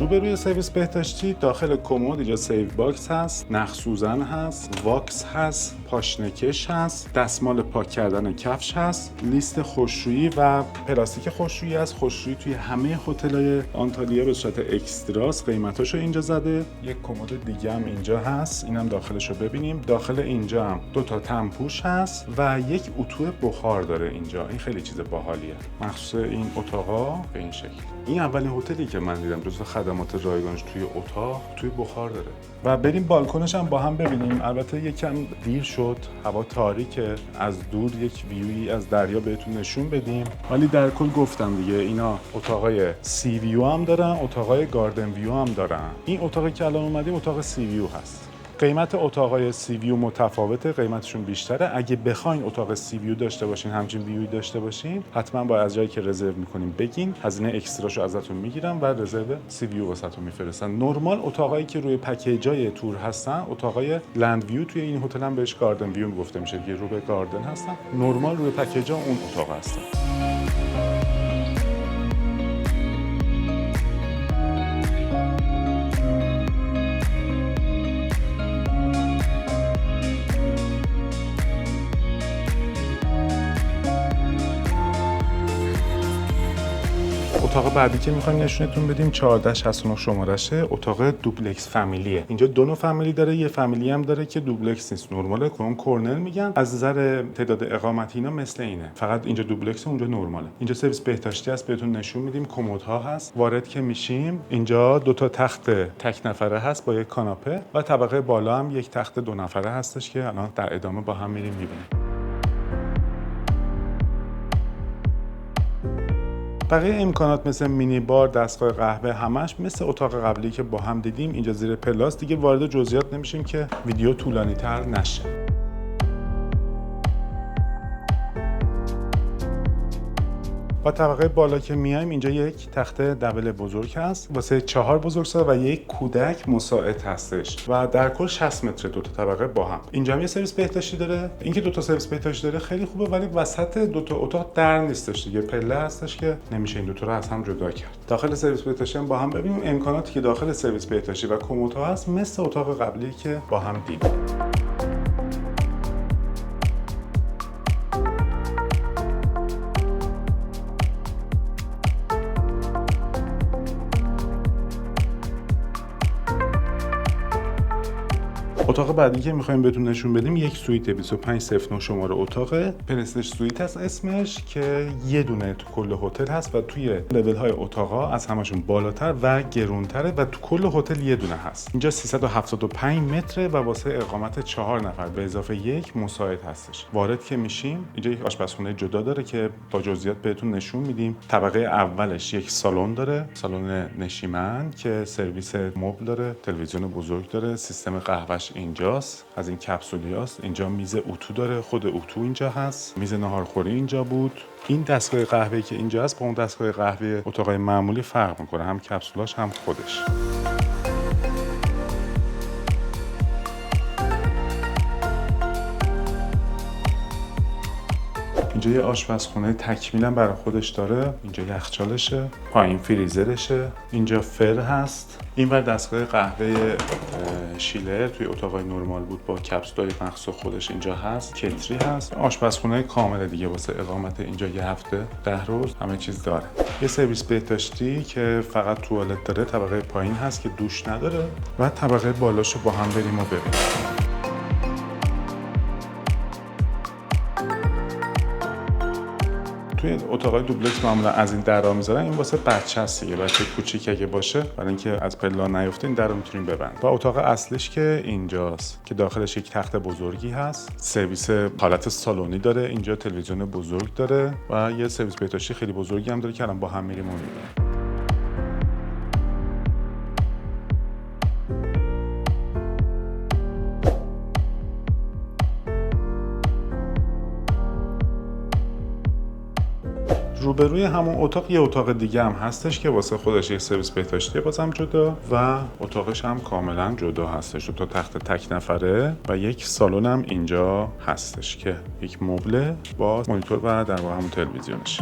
روبروی سرویس بهداشتی داخل کمد اینجا سیو باکس هست، نخ سوزن هست، واکس هست، پاشنکش هست، دستمال پاک کردن کفش هست، لیست خشکشویی و پلاستیک خشکشویی هست. خشکشویی توی همه هتل‌های آنتالیا به صورت اکستراست، قیمتاشو اینجا زده. یک کمد دیگه هم اینجا هست، اینم داخلشو ببینیم. داخل اینجا هم 2 تا تنپوش هست و یک اتو بخار داره اینجا. این خیلی چیز باحالیه، مخصوص این اتاقا به این شکل. این اولین هتلی که من دیدم جزو خدمات رایگانش توی اتاق توی بخار داره. و بریم بالکنش هم با هم ببینیم. البته یکم دیر شد، هوا تاریکه، از دور یک ویوی از دریا بهتون نشون بدیم، ولی در کل گفتم دیگه اینا اتاقای سی ویو هم دارن، اتاقای گاردن ویو هم دارن. این اتاقی که الان اومدیم اتاق سی ویو هست. قیمت اتاقای سی ویو متفاوته، قیمتشون بیشتره. اگه بخواین اتاق سی ویو داشته باشین، همچین ویوی داشته باشین، حتما باید از جایی که رزرو میکنین بگین، هزینه اکستراشو ازتون میگیرن و رزرو سی ویو واسهتون میفرستن. نورمال اتاقایی که روی پکیجای تور هستن، اتاقای لند ویو توی این هتل هم بهش گاردن ویو گفته میشه که رو به گاردن هستن. نورمال روی پکیجا اون اتاق هستن. اتاق بعدی که می‌خوایم نشونتون بدیم 1469 شمارشه، اتاق دوبلکس فامیلیه. اینجا 2 نوع فامیلی داره، یه فامیلی هم داره که دوبلکس نیست، نرماله، اون کورنر میگن. از نظر تعداد اقامتی اینا مثل اینه، فقط اینجا دوبلکس اونجا نرماله. اینجا سرویس بهداشتی هست، بهتون نشون میدیم. کمدها هست، وارد که میشیم اینجا 2 تا تخت تک نفره هست با یک کاناپه و طبقه بالا هم یک تخت 2 نفره هستش که الان در ادامه با هم میریم میبینیم. بقیه امکانات مثل مینی بار، دستگاه قهوه، همش مثل اتاق قبلی که با هم دیدیم. اینجا زیر پلاس، دیگه وارد جزئیات نمیشیم که ویدیو طولانی تر نشه. با طبقه بالا که میایم اینجا یک تخت دبل بزرگ هست واسه 4 بزرگسال و یک کودک مساعد هستش و در کل 60 متر 2 تا طبقه با هم. اینجا هم یه سرویس بهداشتی داره. اینکه 2 تا سرویس بهداشتی داره خیلی خوبه، ولی وسط 2 تا اتاق در نیستش دیگه، پله هستش که نمیشه این 2 تا رو از هم جدا کرد. داخل سرویس بهداشتی هم با هم ببینیم امکاناتی که داخل سرویس بهداشتی و کمدها هست مثل اتاق قبلی که با هم دیدیم. اتاق بعدی که می‌خوایم بهتون نشون بدیم یک سویت 2509 شماره اتاقه. پرستیژ سویت هست اسمش، که یه دونه تو کل هتل هست و توی لول‌های اتاقا از همشون بالاتر و گرونتره و تو کل هتل یه دونه هست. اینجا 375 متره و واسه اقامت 4 نفر به اضافه یک مساعد هستش. وارد که میشیم اینجا یک آشپزخونه جدا داره که با جزئیات بهتون نشون میدیم. طبقه اولش یک سالن داره، سالن نشیمن که سرویس مبل داره، تلویزیون بزرگ داره، سیستم قهوه‌اش اینجاست، از این کپسولیاست. اینجا میز اتو داره، خود اتو اینجا هست، میز ناهارخوری اینجا بود. این دستگاه قهوه‌ای که اینجا هست با اون دستگاه قهوه اتاقای معمولی فرق میکنه، هم کپسولاش هم خودش. اینجا یه آشپزخونه تکمیلا برای خودش داره. اینجا یخچالشه، پایین فریزرشه، اینجا فر هست. اینور دستگاه قهوه شیلر توی اتاقای نرمال بود با کپسولای مخصوص خودش اینجا هست. کتری هست. آشپزخونه کامل دیگه واسه اقامت اینجا یه هفته 10 روز همه چیز داره. یه سرویس بهداشتی که فقط توالت داره، طبقه پایین هست که دوش نداره و طبقه بالاشو با هم بریم و ببینیم. توی اتاقای دوبلکس معمولا از این درا میذارن، این واسه بچه هست دیگه، بچه کوچیک اگه باشه برای اینکه از پلا نیفته این درو میتونیم ببند. و اتاق اصلیش که اینجاست که داخلش یک تخت بزرگی هست، سرویس حالت سالونی داره، اینجا تلویزیون بزرگ داره و یه سرویس بهداشتی خیلی بزرگی هم داره که الان با هم میریم اون میبینیم. روبروی همون اتاق یه اتاق دیگه هم هستش که واسه خودش یه سرویس بهداشتی بازم جدا و اتاقش هم کاملا جدا هستش. دو تا تخت تک نفره و یک سالن هم اینجا هستش که یک مبل با مانیتور و در واقع همون تلویزیونش.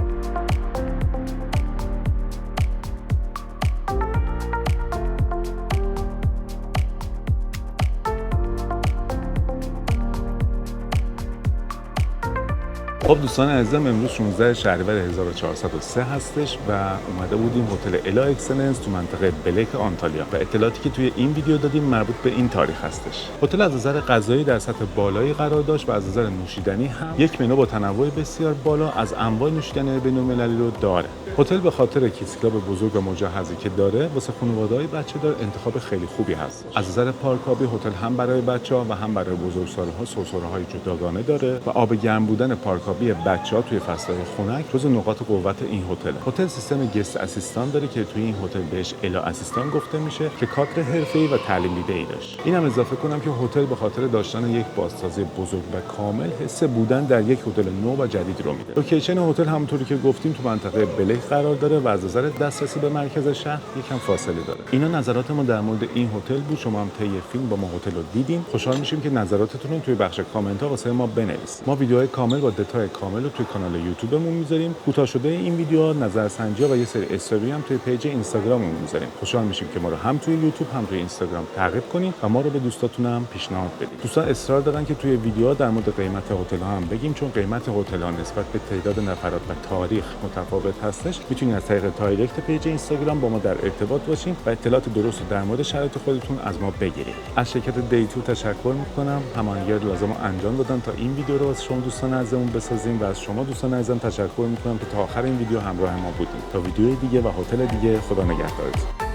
خب دوستان عزیزم، امروز 16 شهریور 1403 هستش و اومده بودیم هتل الا اکسلنس تو منطقه بلک آنتالیا و اطلاعاتی که توی این ویدیو دادیم مربوط به این تاریخ هستش. هتل از نظر غذایی در سطح بالایی قرار داشت و از نظر نوشیدنی هم یک منو با تنوع بسیار بالا از انواع نوشیدنی بین‌المللی رو داره. هتل به خاطر کیدز کلاب بزرگ و مجهزی که داره واسه خانواده‌های بچه‌دار انتخاب خیلی خوبی هست. از نظر پارکابی هتل هم برای بچه‌ها و هم برای بزرگسال‌ها سرسره‌های جداگانه داره و آب گرم بودن پارکابی بچه‌ها توی فصل‌های خنک جزو نقاط قوت این هتل. هتل سیستم گست اسیستان داره که توی این هتل بهش الا اسیستان گفته میشه که کادر حرفه‌ای و تعلیم دیده‌ای داشت. اینم اضافه کنم که هتل به خاطر داشتن یک بازسازی بزرگ و کامل حس بودن در یک هتل نو و جدید رو میده. لوکیشن هتل همونطوری که گفتیم تو منطقه بلک قرار داره و از نظر دسترسی به مرکز شهر یکم فاصله داره. اینا نظرات ما در مورد این هتل بود. شما هم طی فیلم با ما هتل رو دیدین. خوشحال میشیم که نظراتتون رو توی بخش کامنت ها واسه ما بنویسید. ما ویدیوهای کامل با دتای کامل رو توی کانال یوتیوبمون میذاریم. کوتاه شده این ویدیوها، نظرسنجی‌ها و یه سری استوری هم توی پیج اینستاگراممون میذاریم. خوشحال میشیم که ما رو هم توی یوتیوب هم توی اینستاگرام تعقیب کنین و ما رو به دوستاتون هم پیشنهاد بدید. دوستان اصرار دارن که توی ویدیوها در مورد قیمت هتل ها هم بگیم، چون قیمت هتل ها نسبت به تعداد نفرات و تاریخ متفاوت هستش. میتونید از طریق دایرکت پیج اینستاگرام با ما در ارتباط باشین و اطلاعات درست در مورد شرایط خودتون از ما بگیرید. از شرکت دی2 تشکر میکنم. هماهنگی لازم رو انجام دادن تا این ویدیو رو واسه شما دوستان عزیزمون بسازیم و از شما دوستان عزیزم تشکر میکنم که تا آخر این ویدیو همراه ما بودید. تا ویدیوی دیگه و هتل دیگه، خدا نگهدارتون.